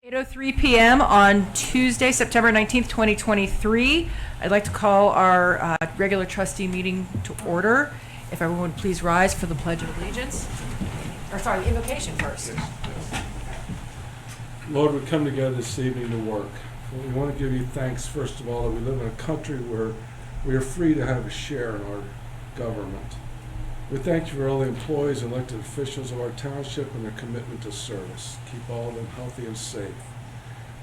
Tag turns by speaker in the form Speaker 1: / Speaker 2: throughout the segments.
Speaker 1: 8:03 p.m. on Tuesday, September 19th, 2023. I'd like to call our regular trustee meeting to order. If everyone would please rise for the Pledge of Allegiance. The invocation first.
Speaker 2: Lord, we come together this evening to work. We want to give you thanks, first of all, that we live in a country where we are free to have a share in our government. We thank you for all the employees and elected officials of our township and their commitment to service. Keep all of them healthy and safe.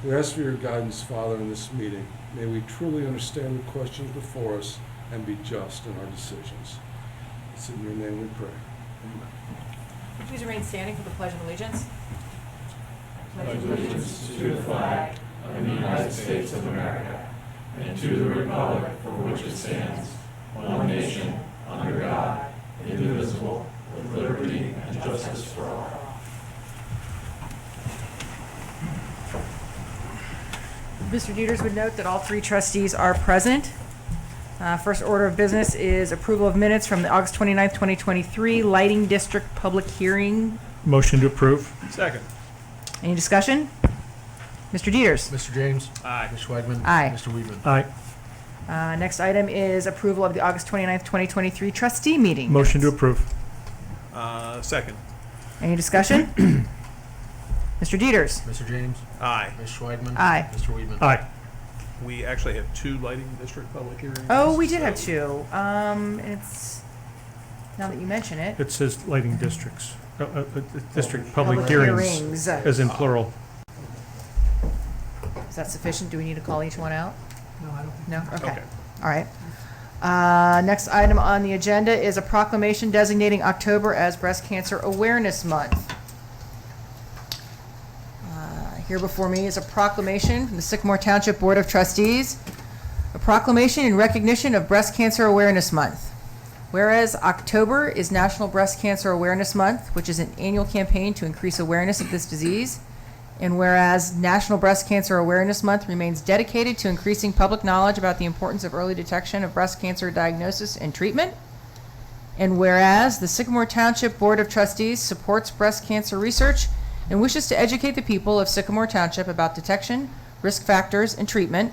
Speaker 2: We ask for your guidance, Father, in this meeting. May we truly understand the questions before us and be just in our decisions. It's in your name we pray. Amen.
Speaker 1: Please remain standing for the Pledge of Allegiance.
Speaker 3: Pledge allegiance to the flag of the United States of America and to the republic for which it stands, one nation, under God, indivisible, with liberty and justice for all.
Speaker 1: Mr. Dieters would note that all three trustees are present. First order of business is approval of minutes from the August 29th, 2023 Lighting District Public Hearing.
Speaker 4: Motion to approve.
Speaker 3: Second.
Speaker 1: Any discussion? Mr. Dieters.
Speaker 5: Mr. James.
Speaker 3: Aye.
Speaker 5: Mr. Schweigman.
Speaker 1: Aye.
Speaker 5: Mr. Weedman.
Speaker 4: Aye.
Speaker 1: Next item is approval of the August 29th, 2023 trustee meeting.
Speaker 4: Motion to approve.
Speaker 3: Second.
Speaker 1: Any discussion? Mr. Dieters.
Speaker 5: Mr. James.
Speaker 3: Aye.
Speaker 5: Mr. Schweigman.
Speaker 1: Aye.
Speaker 5: Mr. Weedman.
Speaker 4: Aye.
Speaker 3: We actually have two lighting district public hearings.
Speaker 1: Oh, we did have two. It's, now that you mention it.
Speaker 4: It says lighting districts. District public hearings, as in plural.
Speaker 1: Is that sufficient? Do we need to call each one out?
Speaker 5: No, I don't think.
Speaker 1: No? Okay.
Speaker 3: Okay.
Speaker 1: All right. Next item on the agenda is a proclamation designating October as Breast Cancer Awareness Month. Here before me is a proclamation from the Sycamore Township Board of Trustees. A proclamation in recognition of Breast Cancer Awareness Month. Whereas October is National Breast Cancer Awareness Month, which is an annual campaign to increase awareness of this disease. And whereas National Breast Cancer Awareness Month remains dedicated to increasing public knowledge about the importance of early detection of breast cancer diagnosis and treatment. And whereas the Sycamore Township Board of Trustees supports breast cancer research and wishes to educate the people of Sycamore Township about detection, risk factors, and treatment.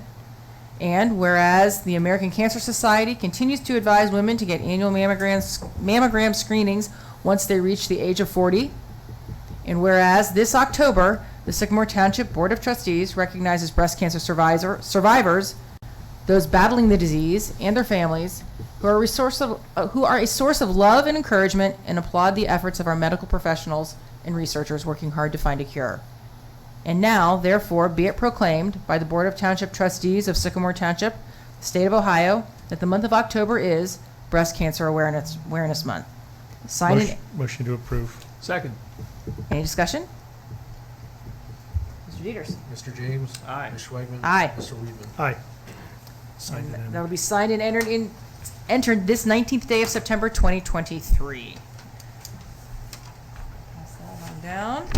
Speaker 1: And whereas the American Cancer Society continues to advise women to get annual mammogram screenings once they reach the age of 40. And whereas this October, the Sycamore Township Board of Trustees recognizes breast cancer survivors, those battling the disease, and their families, who are a source of love and encouragement, and applaud the efforts of our medical professionals and researchers working hard to find a cure. And now, therefore, be it proclaimed by the Board of Township Trustees of Sycamore Township, State of Ohio, that the month of October is Breast Cancer Awareness Month.
Speaker 4: Motion to approve.
Speaker 3: Second.
Speaker 1: Any discussion? Mr. Dieters.
Speaker 5: Mr. James.
Speaker 3: Aye.
Speaker 5: Mr. Schweigman.
Speaker 1: Aye.
Speaker 5: Mr. Weedman.
Speaker 4: Aye. Signed
Speaker 1: And
Speaker 4: and
Speaker 1: that'll be signed and entered this 19th day of September 2023. Pass that on down.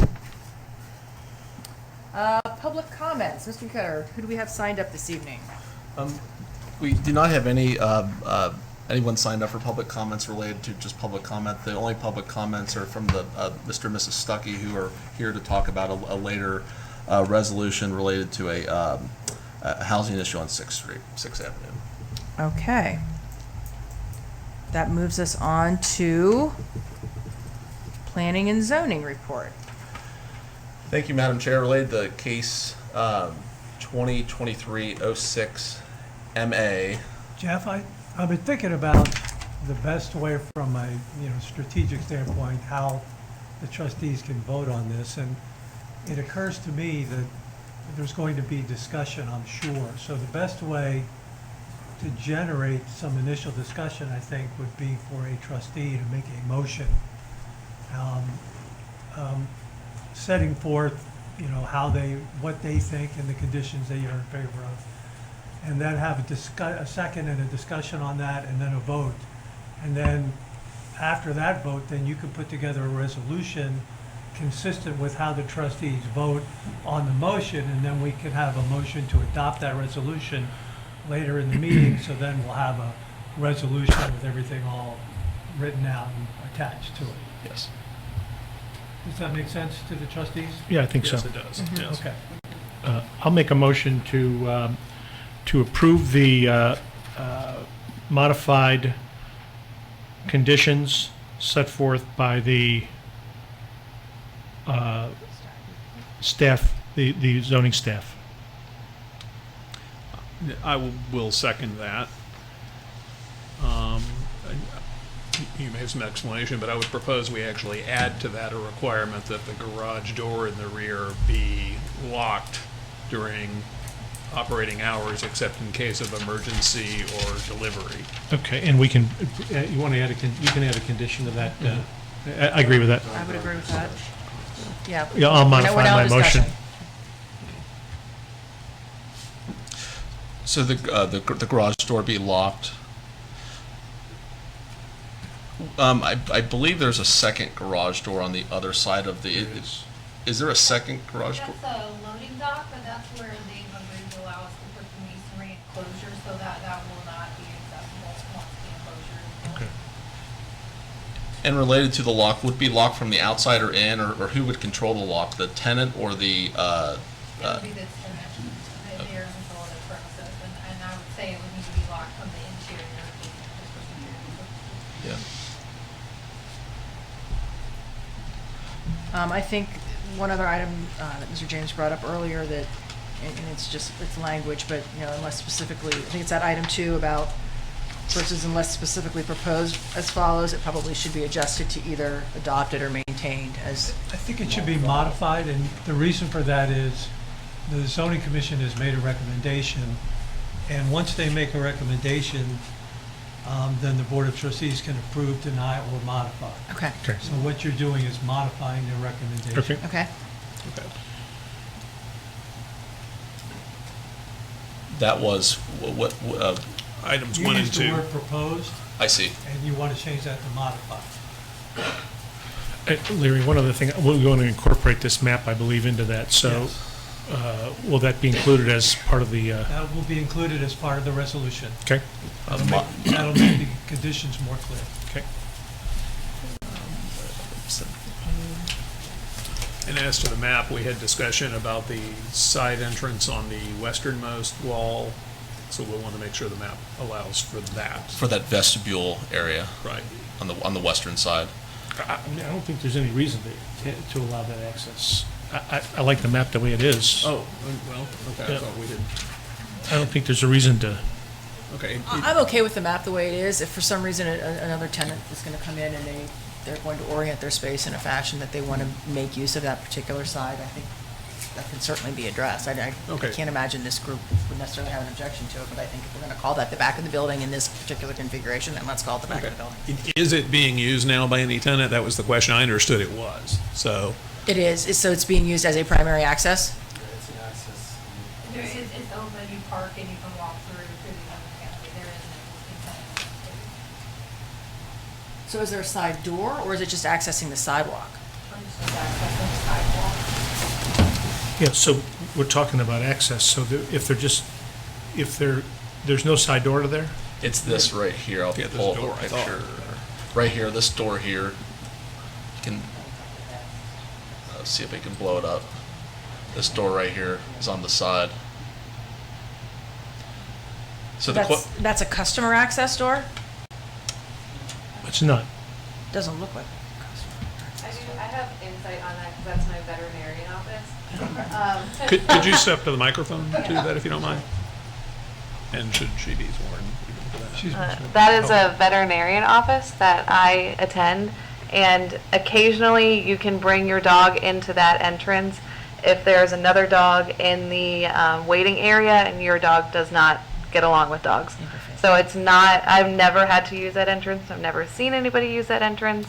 Speaker 1: Public comments. Mr. Cutter, who do we have signed up this evening?
Speaker 6: We do not have anyone signed up for public comments related to just public comment. The only public comments are from the Mr. and Mrs. Stuckey, who are here to talk about a later resolution related to a housing issue on 6th Avenue.
Speaker 1: Okay. That moves us on to planning and zoning report.
Speaker 6: Thank you, Madam Chair. Related to case 2023-06 MA.
Speaker 7: Jeff, I've been thinking about the best way from a strategic standpoint how the trustees can vote on this, and it occurs to me that there's going to be discussion, I'm sure. So the best way to generate some initial discussion, I think, would be for a trustee to make a motion setting forth, what they think and the conditions they are in favor of, and then have a second and a discussion on that, and then a vote. And then after that vote, then you can put together a resolution consistent with how the trustees vote on the motion, and then we can have a motion to adopt that resolution later in the meeting. So then we'll have a resolution with everything all written out and attached to it.
Speaker 6: Yes.
Speaker 7: Does that make sense to the trustees?
Speaker 4: Yeah, I think so.
Speaker 3: Yes, it does, yes.
Speaker 7: Okay.
Speaker 4: I'll make a motion to approve the modified conditions set forth by the staff, the zoning staff.
Speaker 3: Will second that. You may have some explanation, but I would propose we actually add to that a requirement that the garage door in the rear be locked during operating hours, except in case of emergency or delivery.
Speaker 4: Okay, and we can, you want to add you can add a condition to that. I agree with that.
Speaker 1: I would agree with that. Yeah.
Speaker 4: Yeah, I'll
Speaker 1: We're
Speaker 4: modify
Speaker 1: now
Speaker 4: my motion.
Speaker 1: discussing.
Speaker 6: So the garage door be locked. I believe there's a second garage door on the other side of the. Is there a second garage door?
Speaker 5: That's a loading dock, but that's where they've agreed to allow us to put the masonry enclosure, so that will not be accessible once the enclosure is built.
Speaker 4: Okay.
Speaker 6: And related to the lock, would it be locked from the outside or in, or who would control the lock? The tenant or the?
Speaker 5: It would be the tenant, they're in control of the premises, and I would say it would need to be locked from the interior, just for security purposes.
Speaker 6: Yeah.
Speaker 1: I think one other item that Mr. James brought up earlier that, and it's language, but, unless specifically, I think it's that item 2 about versus unless specifically proposed as follows, it probably should be adjusted to either adopted or maintained as.
Speaker 7: I think it should be modified, and the reason for that is the zoning commission has made a recommendation, and once they make a recommendation, then the board of trustees can approve, deny, or modify.
Speaker 1: Okay.
Speaker 4: Okay.
Speaker 7: So what you're doing is modifying their recommendation.
Speaker 4: Okay.
Speaker 1: Okay.
Speaker 6: That was what
Speaker 3: Items
Speaker 7: You
Speaker 3: 1 and
Speaker 7: used the
Speaker 3: 2.
Speaker 7: word proposed,
Speaker 6: I see.
Speaker 7: and you want to change that to modify.
Speaker 4: Larry, one other thing, we're going to incorporate this map, I believe, into that. So
Speaker 7: Yes.
Speaker 4: will that be included as part of the,
Speaker 7: That will be included as part of the resolution.
Speaker 4: okay?
Speaker 7: That'll make the conditions more clear.
Speaker 4: Okay.
Speaker 3: And as to the map, we had discussion about the side entrance on the westernmost wall, so we'll want to make sure the map allows for that.
Speaker 6: For that vestibule area
Speaker 3: Right.
Speaker 6: on the western side.
Speaker 4: I mean, I don't think there's any reason to allow that access. I like the map the way it is.
Speaker 3: Oh, well, okay, I
Speaker 4: Yeah.
Speaker 3: thought we did.
Speaker 4: I don't think there's a reason to,
Speaker 3: Okay.
Speaker 1: I'm okay with the map the way it is. If for some reason another tenant is going to come in and they're going to orient their space in a fashion that they want to make use of that particular side, I think that can certainly be addressed. I
Speaker 3: Okay.
Speaker 1: can't imagine this group would necessarily have an objection to it, but I think if we're going to call that the back of the building in this particular configuration, then let's call it the back of the building.
Speaker 3: Is it being used now by any tenant? That was the question. I understood it was, so.
Speaker 1: It is, so it's being used as a primary access?
Speaker 5: It's open, you park and you can walk through the other canopy, there is an existing tenant.
Speaker 1: So is there a side door, or is it just accessing the sidewalk?
Speaker 5: I'm just accessing the sidewalk.
Speaker 4: yeah, so we're talking about access, so there's no side door to there?
Speaker 6: It's this right here. I'll
Speaker 3: Yeah, this
Speaker 6: pull up
Speaker 3: door,
Speaker 6: a
Speaker 3: I thought.
Speaker 6: picture. Right here, this door here. You can see if we can blow it up. This door right here is on the side. So the
Speaker 1: That's a customer access door?
Speaker 4: It's not.
Speaker 1: Doesn't look like a customer.
Speaker 8: I have insight on that because that's my veterinarian office.
Speaker 3: Could you step to the microphone to that if you don't mind? And should she be sworn?
Speaker 7: She's
Speaker 8: That is a veterinarian office that I attend, and occasionally you can bring your dog into that entrance if there's another dog in the waiting area and your dog does not get along with dogs. So it's not, I've never had to use that entrance. I've never seen anybody use that entrance,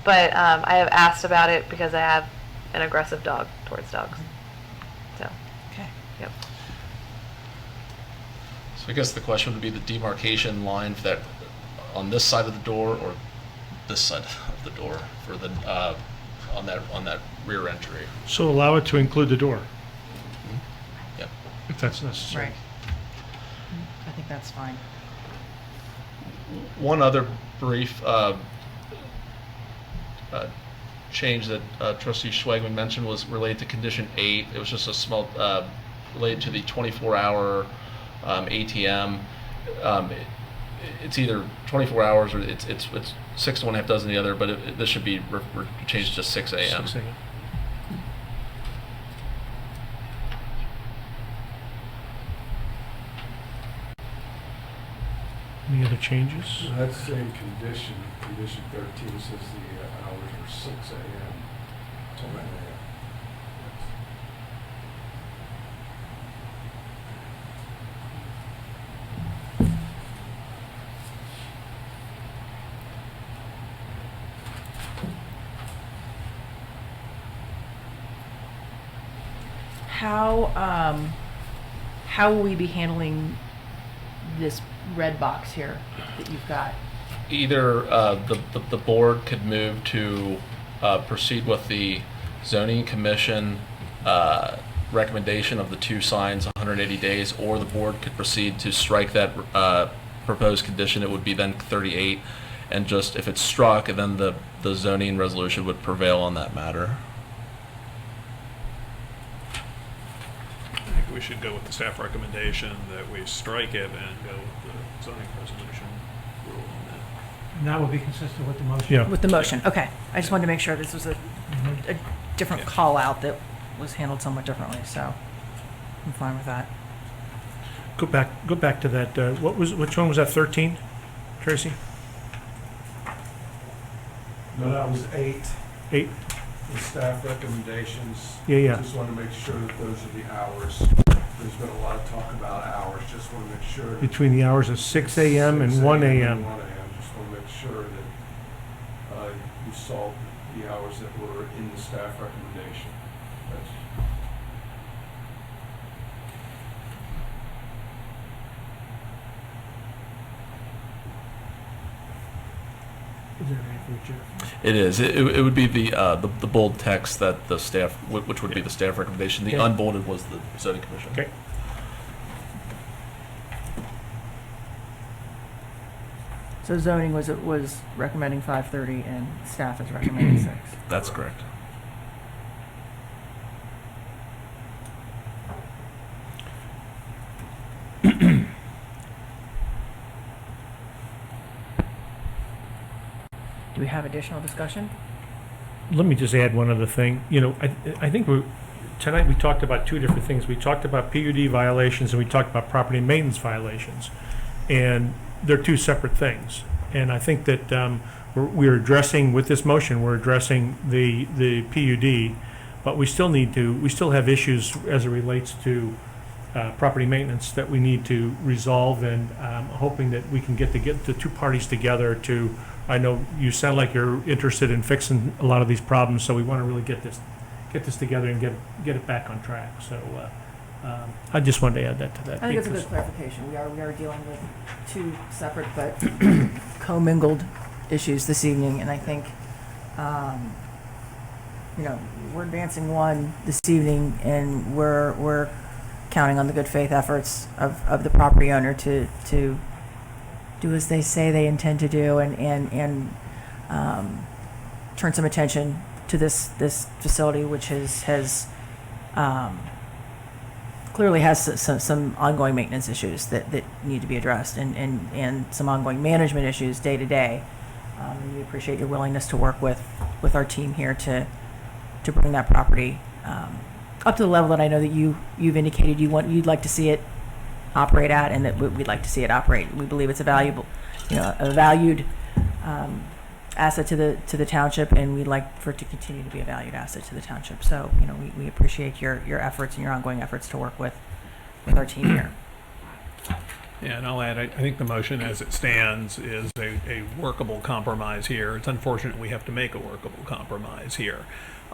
Speaker 8: but I have asked about it because I have an aggressive dog towards dogs. So,
Speaker 1: Okay.
Speaker 8: yep.
Speaker 6: So I guess the question would be the demarcation line for that on this side of the door or this side of the door for the on that rear entry.
Speaker 4: So allow it to include the door,
Speaker 6: Yep.
Speaker 4: if that's necessary.
Speaker 1: Right. I think that's fine.
Speaker 6: One other brief change that Trustee Schwegman mentioned was related to condition 8. It was just a small, related to the 24-hour ATM. It's either 24 hours or it's 6 to 1, half dozen the other, but this should be changed to 6 a.m.
Speaker 4: 6 a.m. Any other changes?
Speaker 2: That same condition, condition 13 says the hours are 6 a.m. to 9 a.m.
Speaker 1: How will we be handling this red box here that you've got?
Speaker 6: Either the board could move to proceed with the zoning commission recommendation of the 2 signs 180 days, or the board could proceed to strike that proposed condition. It would be then 38, and just if it's struck, then the zoning resolution would prevail on that matter.
Speaker 3: I think we should go with the staff recommendation that we strike it and go with the zoning resolution rule on that.
Speaker 7: And that would be consistent with the motion.
Speaker 4: Yeah.
Speaker 1: With the motion, okay. I just wanted to make sure this was a different
Speaker 3: Yeah.
Speaker 1: call out that was handled somewhat differently, so I'm fine with that.
Speaker 4: Go back to that, which one was that, 13, Tracy?
Speaker 2: No, that was 8.
Speaker 4: 8?
Speaker 2: The staff recommendations.
Speaker 4: Yeah.
Speaker 2: Just want to make sure that those are the hours. There's been a lot of talk about hours. Just want to make sure.
Speaker 4: Between the hours of 6 a.m. and 1 a.m.
Speaker 2: 1 a.m. Just want to make sure that you saw the hours that were in the staff recommendation. That's,
Speaker 4: Is there any for Jeff?
Speaker 6: It is. It would be the bold text that the staff, which would be the staff recommendation. The
Speaker 4: Okay.
Speaker 6: unbolded was the zoning commission.
Speaker 4: Okay.
Speaker 1: So zoning was recommending 5:30 and staff is recommending 6.
Speaker 6: That's correct.
Speaker 1: Do we have additional discussion?
Speaker 4: Let me just add one other thing. You know, I think tonight we talked about 2 different things. We talked about PUD violations and we talked about property maintenance violations. And they're 2 separate things. And I think that we're addressing, with this motion, we're addressing the PUD, but we still have issues as it relates to property maintenance that we need to resolve, and hoping that we can get the 2 parties together to, I know you sound like you're interested in fixing a lot of these problems, so we want to really get this together and get it back on track. So I just wanted to add that to that.
Speaker 1: I think it's a
Speaker 4: because-
Speaker 1: good clarification. We are dealing with 2 separate but commingled issues this evening, and I think, we're advancing one this evening, and we're counting on the good faith efforts of the property owner to do as they say they intend to do, and turn some attention to this facility, which has clearly has some ongoing maintenance issues that need to be addressed, and some ongoing management issues day to day. And we appreciate your willingness to work with our team here to bring that property up to the level that I know that you've indicated you'd like to see it operate at, and that we'd like to see it operate. We believe it's a valued asset to the township, and we'd like for it to continue to be a valued asset to the township. So, we appreciate your efforts and your ongoing efforts to work with our team here.
Speaker 3: Yeah, and I'll add, I think the motion as it stands is a workable compromise here. It's unfortunate we have to make a workable compromise here.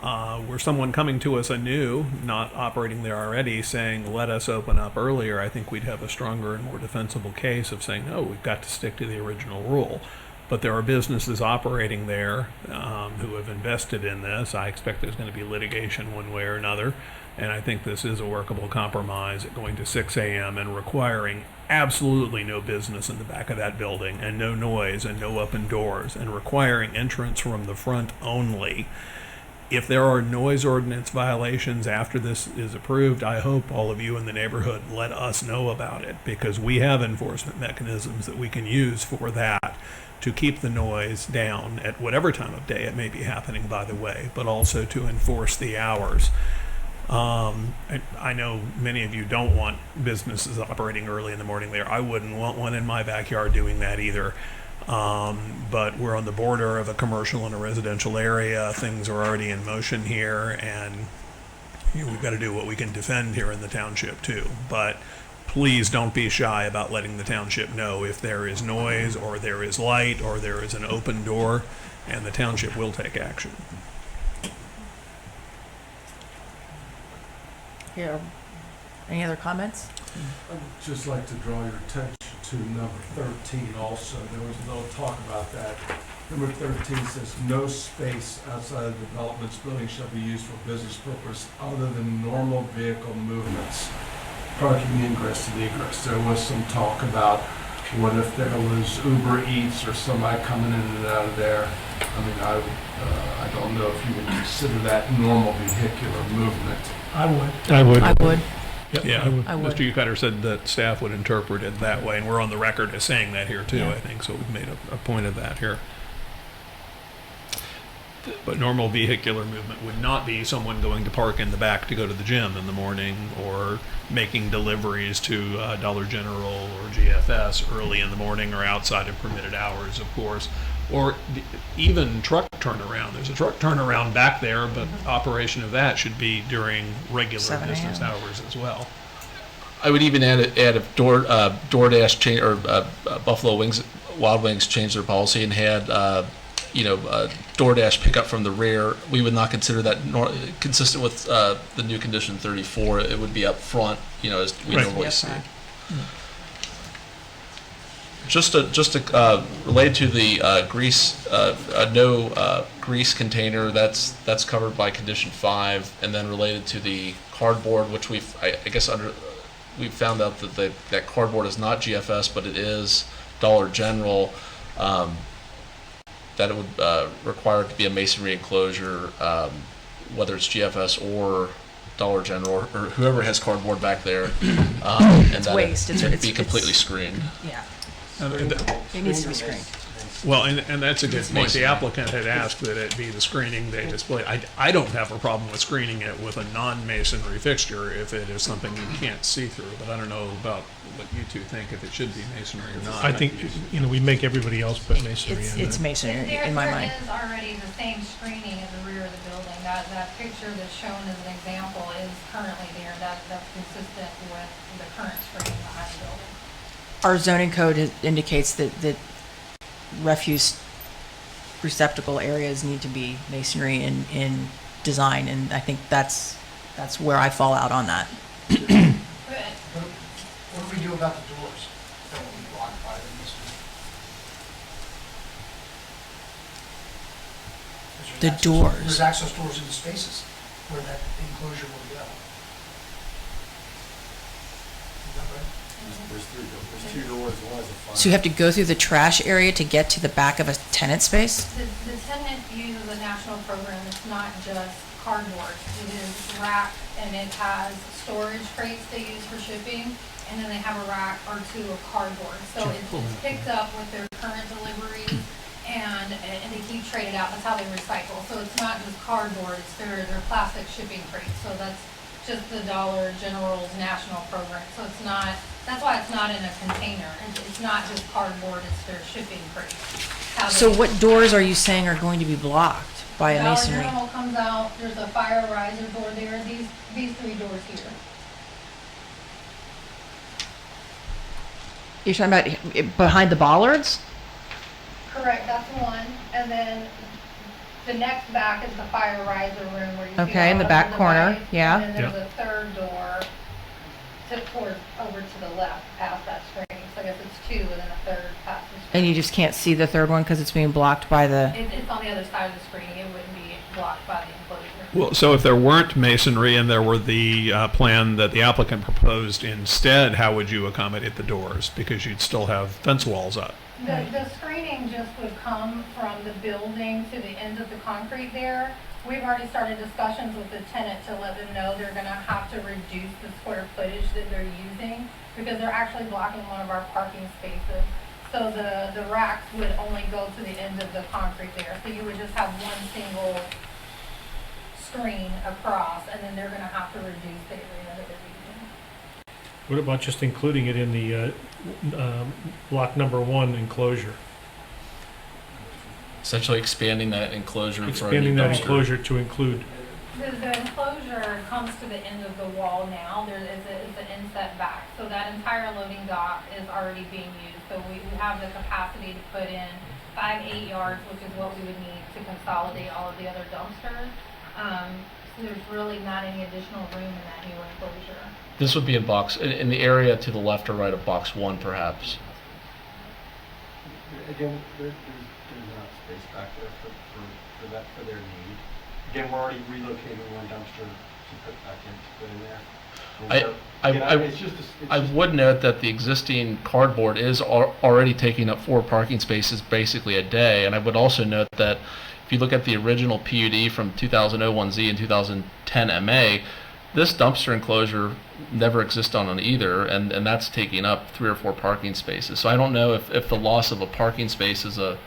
Speaker 3: Were someone coming to us anew, not operating there already, saying, let us open up earlier, I think we'd have a stronger and more defensible case of saying, no, we've got to stick to the original rule.
Speaker 9: But there are businesses operating there who have invested in this. I expect there's going to be litigation one way or another. And I think this is a workable compromise at going to 6 a.m. and requiring absolutely no business in the back of that building and no noise and no open doors and requiring entrance from the front only. If there are noise ordinance violations after this is approved, I hope all of you in the neighborhood let us know about it, because we have enforcement mechanisms that we can use for that to keep the noise down at whatever time of day it may be happening, by the way, but also to enforce the hours. I know many of you don't want businesses operating early in the morning there. I wouldn't want one in my backyard doing that either. But we're on the border of a commercial and a residential area. Things are already in motion here, and we've got to do what we can defend here in the township too. But please don't be shy about letting the township know if there is noise or there is light or there is an open door, and the township will take action.
Speaker 1: Here, any other comments?
Speaker 2: I'd just like to draw your attention to number 13 also. There was no talk about that. Number 13 says, no space outside of the development's building shall be used for business purpose other than normal vehicle movements, parking ingress and egress. There was some talk about what if there was Uber Eats or somebody coming in and out of there. I mean, I don't know if you would consider that normal vehicular movement.
Speaker 7: I would.
Speaker 4: I would.
Speaker 1: I would.
Speaker 4: Yep,
Speaker 9: Yeah,
Speaker 1: I would.
Speaker 9: Mr. Ucutter said that staff would interpret it that way, and we're on the record as saying that here too,
Speaker 1: Yeah.
Speaker 9: I think, so we've made a point of that here. But normal vehicular movement would not be someone going to park in the back to go to the gym in the morning, or making deliveries to Dollar General or GFS early in the morning or outside of permitted hours, of course, or even truck turnaround. There's a truck turnaround back there, but operation of that should be during regular
Speaker 1: 7
Speaker 9: business
Speaker 1: a.m.
Speaker 9: hours as well.
Speaker 6: I would even add if DoorDash change, or Buffalo Wings, Wild Wings changed their policy and had DoorDash pick up from the rear, we would not consider that consistent with the new condition 34. It would be up front, as we
Speaker 4: Right.
Speaker 6: normally
Speaker 1: Yes,
Speaker 6: see.
Speaker 1: sir.
Speaker 6: Just to relate to the grease, no grease container, that's covered by condition 5, and then related to the cardboard, which we've found out that that cardboard is not GFS, but it is Dollar General. That it would require it to be a masonry enclosure, whether it's GFS or Dollar General or whoever has cardboard back there, and
Speaker 1: It's
Speaker 6: that
Speaker 1: waste.
Speaker 6: it be completely screened.
Speaker 1: Yeah,
Speaker 9: And
Speaker 1: it needs to be screened.
Speaker 9: Well, and that's a good point. The applicant had asked that it be the screening they display. I don't have a problem with screening it with a non-masonry fixture if it is something you can't see through, but I don't know about what you two think, if it should be masonry or not.
Speaker 4: I think, we make everybody else put masonry in.
Speaker 1: It's masonry
Speaker 5: There
Speaker 1: in my mind.
Speaker 5: is already the same screening in the rear of the building. That picture that's shown as an example is currently there. That's consistent with the current screening behind the building.
Speaker 1: Our zoning code indicates that refuse receptacle areas need to be masonry in design, and I think that's where I fall out on that.
Speaker 5: Good.
Speaker 10: What do we do about the doors that will be blocked by the masonry?
Speaker 1: The doors.
Speaker 10: There's access doors in the spaces where that enclosure will go. Is that right?
Speaker 2: There's 3 doors. There's 2 doors. One is a fire.
Speaker 1: So you have to go through the trash area to get to the back of a tenant space?
Speaker 5: The tenant uses a national program. It's not just cardboard. It is wrapped, and it has storage crates they use for shipping, and then they have a rack or 2 of cardboard. So it's picked up with their current deliveries, and they keep traded out. That's how they recycle. So it's not just cardboard. It's their plastic shipping crates. So that's just the Dollar General's national program. So it's not. That's why it's not in a container. It's not just cardboard. It's their shipping crates. How
Speaker 1: So
Speaker 5: they-
Speaker 1: what doors are you saying are going to be blocked by a masonry?
Speaker 5: Dollar General comes out, there's a fire riser door there, these 3 doors here.
Speaker 1: You're talking about behind the bollards?
Speaker 5: Correct, that's one, and then the next back is the fire riser room where you see
Speaker 1: Okay, in the
Speaker 5: all
Speaker 1: back
Speaker 5: of
Speaker 1: corner,
Speaker 5: lights.
Speaker 1: yeah.
Speaker 5: And then there's a 3rd door over to the left, past that screening, so I guess it's 2 and then a 3rd past the
Speaker 1: And you just can't see the third one because it's being blocked by the,
Speaker 5: It's on the other side of the screening, it wouldn't be blocked by the enclosure.
Speaker 9: Well, so if there weren't masonry and there were the plan that the applicant proposed instead, how would you accommodate the doors? Because you'd still have fence walls up.
Speaker 5: The screening just would come from the building to the end of the concrete there. We've already started discussions with the tenant to let them know they're gonna have to reduce the square footage that they're using because they're actually blocking one of our parking spaces. So the racks would only go to the end of the concrete there. So you would just have one single screen across, and then they're gonna have to reduce the area that they're using.
Speaker 4: What about just including it in the block number 1 enclosure?
Speaker 6: Essentially expanding that enclosure for a
Speaker 4: Expanding
Speaker 6: new
Speaker 4: that
Speaker 6: dumpster.
Speaker 4: enclosure to include,
Speaker 5: The enclosure comes to the end of the wall now. There is an inset back. So that entire loading dock is already being used. So we have the capacity to put in 5 8 yards, which is what we would need to consolidate all of the other dumpsters. So there's really not any additional room in that new enclosure.
Speaker 6: This would be in the area to the left or right of box 1, perhaps.
Speaker 11: Again, there's enough space back there for that, for their need. Again, we're already relocating one dumpster to put in there. And so, again, it's just
Speaker 6: I would note that the existing cardboard is already taking up 4 parking spaces basically a day, and I would also note that if you look at the original PUD from 2001Z and 2010 MA, this dumpster enclosure never existed on either, and that's taking up 3 or 4 parking spaces. So I don't know if the loss of a parking space is a,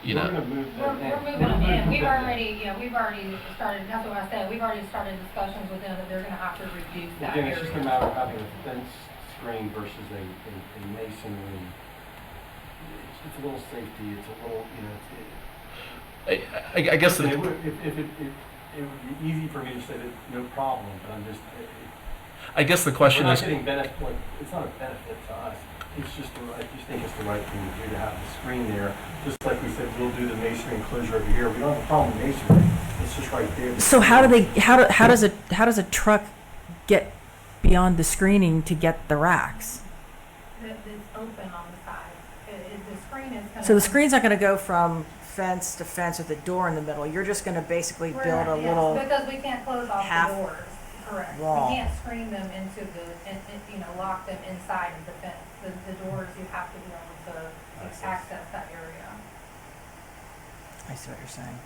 Speaker 6: you
Speaker 11: we're
Speaker 6: know.
Speaker 11: gonna move
Speaker 5: We're
Speaker 11: them in.
Speaker 5: moving them in. We've already started, that's what I said, we've already started discussions with them that they're gonna have to reduce that
Speaker 11: Again,
Speaker 5: area.
Speaker 11: it's just a matter of having a fence screen versus a masonry. It's a little safety, it's a little, you know,
Speaker 6: I guess
Speaker 11: it would, if it would be easy for me to say that no problem, but I'm just,
Speaker 6: I guess the question
Speaker 11: we're
Speaker 6: is,
Speaker 11: not getting benefit, like, it's not a benefit to us. It's just, I just think it's the right thing to do to have the screen there. Just like we said, we'll do the masonry enclosure over here. We don't have a problem with masonry. It's just right there.
Speaker 1: so how does a truck get beyond the screening to get the racks?
Speaker 5: It's open on the side. The screen is gonna.
Speaker 1: So the screen's not gonna go from fence to fence with a door in the middle. You're just gonna basically build a
Speaker 5: Yes,
Speaker 1: little,
Speaker 5: because we can't close off
Speaker 1: half
Speaker 5: the doors, correct.
Speaker 1: wall.
Speaker 5: We can't screen them into lock them inside of the fence. The doors, you have to be able to access that area.
Speaker 1: I see what you're saying.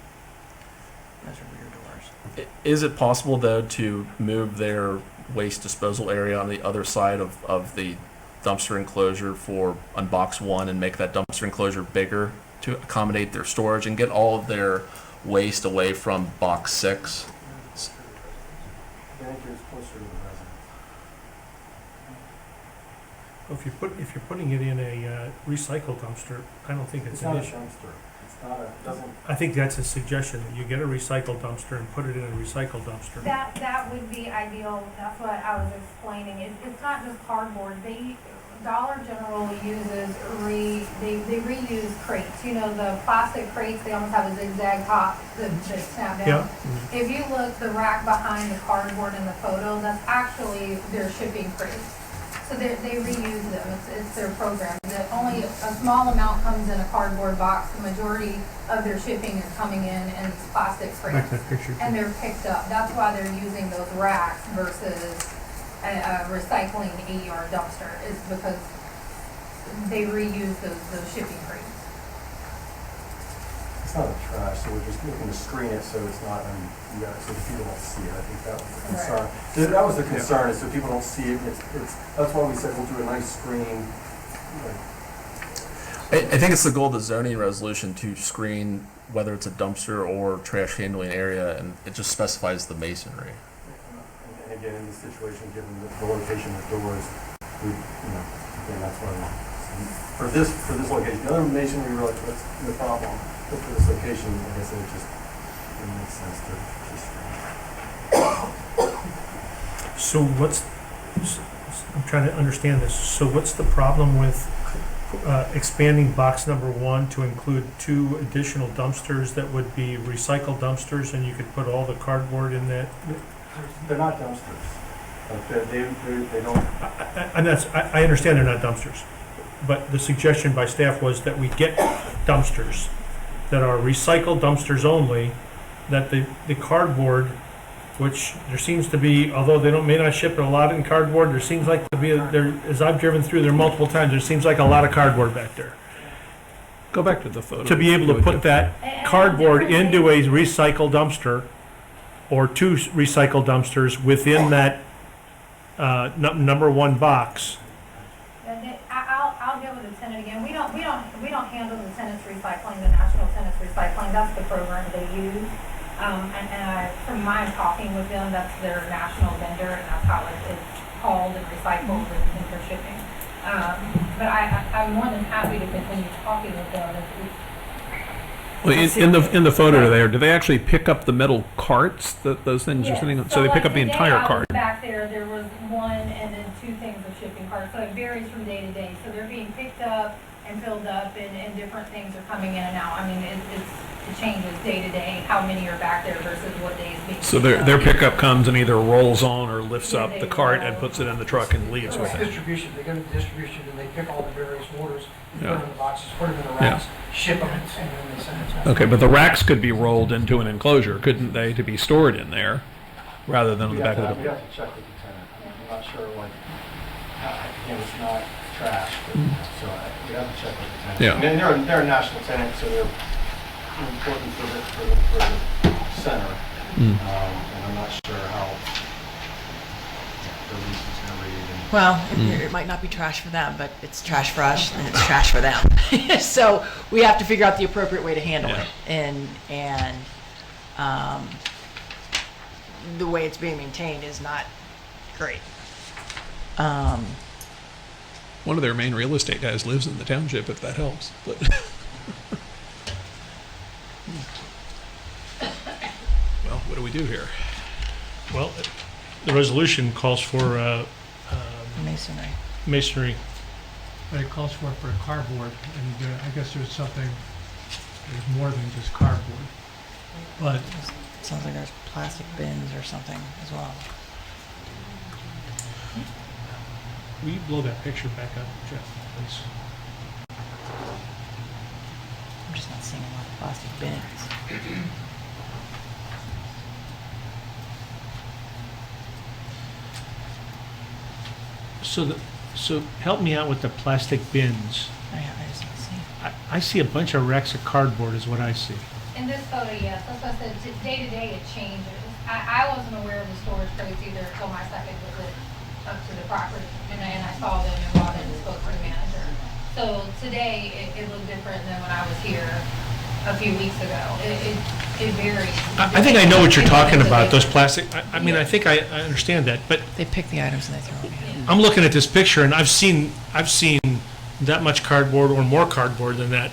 Speaker 1: Those are rear doors.
Speaker 6: is it possible though to move their waste disposal area on the other side of the dumpster enclosure on box 1 and make that dumpster enclosure bigger to accommodate their storage and get all of their waste away from box 6?
Speaker 11: The entrance closer to the residence.
Speaker 4: if you're putting it in a recycle dumpster, I don't think it's
Speaker 11: It's
Speaker 4: an
Speaker 11: not a
Speaker 4: issue.
Speaker 11: dumpster. It's not a, doesn't,
Speaker 4: I think that's a suggestion, that you get a recycle dumpster and put it in a recycle dumpster.
Speaker 5: That would be ideal. That's what I was explaining. It's not just cardboard. Dollar General uses they reuse crates. You know, the plastic crates, they almost have a zigzag top that snap down.
Speaker 4: Yeah.
Speaker 5: If you look, the rack behind the cardboard in the photo, that's actually their shipping crates. So they reuse them. It's their program. That only a small amount comes in a cardboard box. The majority of their shipping is coming in these plastic
Speaker 4: Like
Speaker 5: crates.
Speaker 4: that picture.
Speaker 5: And they're picked up. That's why they're using those racks versus a recycling 8-yard dumpster, is because they reuse those shipping crates.
Speaker 11: it's not a trash, so we're just looking to screen it so it's not, so the people don't see it. I think that was the concern. That was the concern, is so people don't see it. That's why we said we'll do a nice screen.
Speaker 6: I think it's the goal of the zoning resolution to screen whether it's a dumpster or trash handling area, and it just specifies the masonry.
Speaker 11: And again, in this situation, given the location of the doors, again, that's why for this location, the other masonry, we're like, that's no problem. But for this location, like I said, it makes sense to screen.
Speaker 4: So I'm trying to understand this. So what's the problem with expanding box number 1 to include 2 additional dumpsters that would be recycled dumpsters, and you could put all the cardboard in that?
Speaker 11: They're not dumpsters. Like they don't.
Speaker 4: I understand they're not dumpsters. but the suggestion by staff was that we get dumpsters that are recycled dumpsters only, that the cardboard, which there seems to be, although they may not ship a lot in cardboard, there seems like to be, as I've driven through there multiple times, there seems like a lot of cardboard back there.
Speaker 9: Go back to the photo.
Speaker 4: To be able to put that cardboard into a recycled dumpster, or two recycled dumpsters within that number one box.
Speaker 5: I'll get with the tenant again. We don't handle the tenants recycling, the national tenants recycling. That's the program they use. From my talking with them, that's their national vendor, and that's how it's called and recycled and for shipping. But I'm more than happy to continue talking with them.
Speaker 9: Well, in the photo there, do they actually pick up the metal carts that those things are sitting on? So they pick up the entire cart.
Speaker 5: Back there was one and then two things of shipping carts, so it varies from day to day. So they're being picked up and filled up, and different things are coming in and out. I mean, it changes day to day how many are back there versus what day is being.
Speaker 9: So their pickup comes and either rolls on or lifts up the cart and puts it in the truck and leaves with it.
Speaker 10: Distribution, they go to the distribution and they pick all the various orders, put
Speaker 9: Yeah.
Speaker 10: them in the boxes, put them in the racks, ship them, and then they send it to them.
Speaker 9: Okay, but the racks could be rolled into an enclosure, couldn't they, to be stored in there rather than on the back of
Speaker 11: We
Speaker 9: the...
Speaker 11: have to check with the tenant. I'm not sure, like, again, it's not trash, but, so we have to check with the tenant.
Speaker 9: Yeah.
Speaker 11: And then they're a national tenant, so they're important for the center. And I'm not sure how the lease is going to read.
Speaker 1: Well, it might not be trash for them, but it's trash for us and it's trash for them. So we have to figure out the appropriate way to handle it. And the way it's being maintained is not great.
Speaker 9: One of their main real estate guys lives in the township, if that helps. But well, what do we do here?
Speaker 4: Well, the resolution calls for
Speaker 1: Masonry.
Speaker 4: masonry.
Speaker 7: But it calls for cardboard, and I guess there's more than just cardboard. But
Speaker 1: Sounds like there's plastic bins or something as well.
Speaker 4: Will you blow that picture back up, Jeff, please?
Speaker 1: I'm just not seeing a lot of plastic bins.
Speaker 4: So help me out with the plastic bins.
Speaker 1: I just don't see.
Speaker 4: I see a bunch of racks of cardboard is what I see.
Speaker 5: In this photo, yes, that's what I said, day to day it changes. I wasn't aware of the storage crates either until my second visit up to the property, and I saw them and brought in and spoke to the manager. So today, it looked different than when I was here a few weeks ago. It varies.
Speaker 4: I think I know what you're talking about, those plastic, I mean, I think I understand that, but
Speaker 1: They pick the items and they throw them in.
Speaker 4: I'm looking at this picture and I've seen that much cardboard or more cardboard than that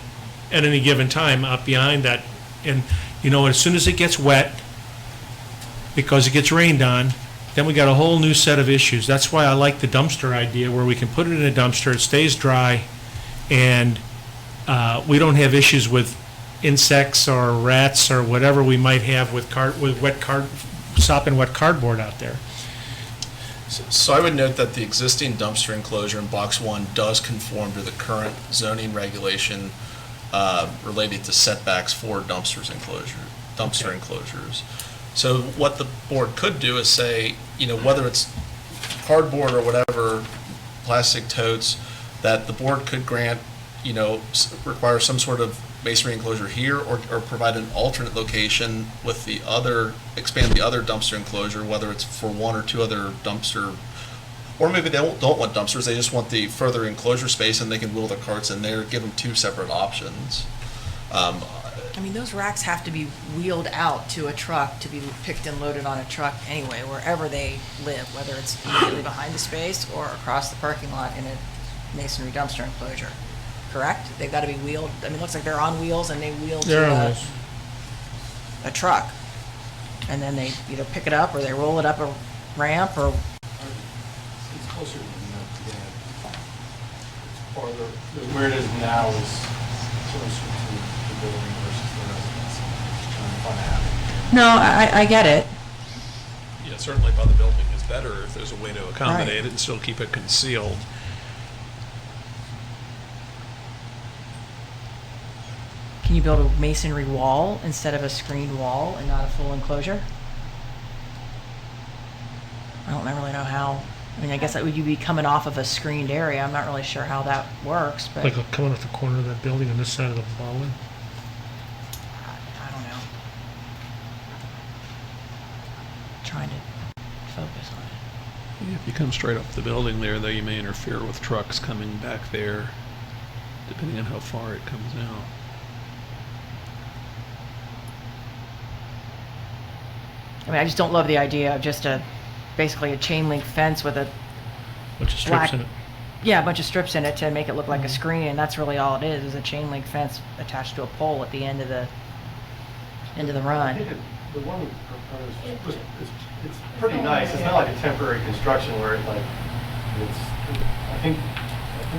Speaker 4: at any given time out behind that. And, you know, as soon as it gets wet, because it gets rained on, then we got a whole new set of issues. That's why I like the dumpster idea, where we can put it in a dumpster, it stays dry, and we don't have issues with insects or rats or whatever we might have with sopping wet cardboard out there.
Speaker 6: So I would note that the existing dumpster enclosure in box 1 does conform to the current zoning regulation related to setbacks for dumpster enclosures. So what the board could do is say, you know, whether it's cardboard or whatever, plastic totes, that the board could grant, you know, require some sort of masonry enclosure here, or provide an alternate location with the other, expand the other dumpster enclosure, whether it's for one or two other dumpster, or maybe they don't want dumpsters, they just want the further enclosure space and they can wheel their carts in there, give them two separate options.
Speaker 1: I mean, those racks have to be wheeled out to a truck to be picked and loaded on a truck anyway, wherever they live, whether it's immediately behind the space or across the parking lot in a masonry dumpster enclosure. Correct? They've got to be wheeled. I mean, it looks like they're on wheels and they wheel to a truck. And then they either pick it up or they roll it up a ramp or.
Speaker 11: It's closer to the farther, where it is now is closer to the building versus the residence. Trying to find out.
Speaker 1: No, I get it.
Speaker 9: Yeah, certainly by the building is better if there's a way to accommodate it and still keep it concealed.
Speaker 1: Can you build a masonry wall instead of a screened wall and not a full enclosure? I don't really know how. I mean, I guess that would you be coming off of a screened area. I'm not really sure how that works, but
Speaker 4: Like coming off the corner of that building on this side of the ballot?
Speaker 1: I don't know. Trying to focus on it.
Speaker 9: If you come straight up the building there, though, you may interfere with trucks coming back there, depending on how far it comes out.
Speaker 1: I mean, I just don't love the idea of just basically a chain link fence with a
Speaker 4: Bunch of strips
Speaker 1: black,
Speaker 4: in it.
Speaker 1: yeah, a bunch of strips in it to make it look like a screen, and that's really all it is a chain link fence attached to a pole at the end of the run.
Speaker 11: The one we proposed, it's pretty nice. It's not like a temporary construction where it like, I think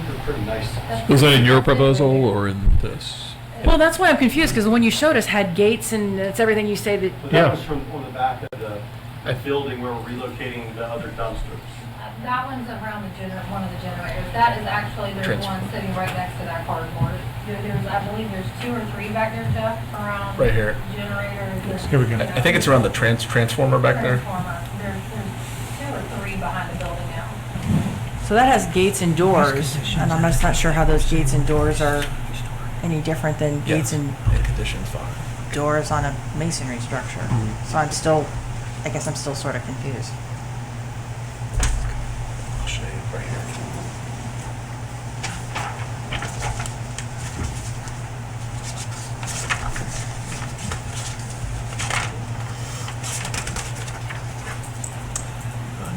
Speaker 11: they're pretty nice.
Speaker 9: Was that in your proposal or in this?
Speaker 1: Well, that's why I'm confused, because the one you showed us had gates, and it's everything you say that.
Speaker 11: But that was from on the back of the building where we're relocating the other dumpsters.
Speaker 5: That one's around one of the generators. That is actually, there's one sitting right next to that cardboard. I believe there's 2 or 3 back there, Jeff, around.
Speaker 6: Right here.
Speaker 5: Generators.
Speaker 4: Here we go.
Speaker 6: I think it's around the transformer back there.
Speaker 5: Transformer. There's 2 or 3 behind the building now.
Speaker 1: So that has gates and doors, and I'm just not sure how those gates and doors are any different than gates and
Speaker 6: In condition 5.
Speaker 1: doors on a masonry structure. So I guess I'm still sort of confused.
Speaker 6: I'll show you right here.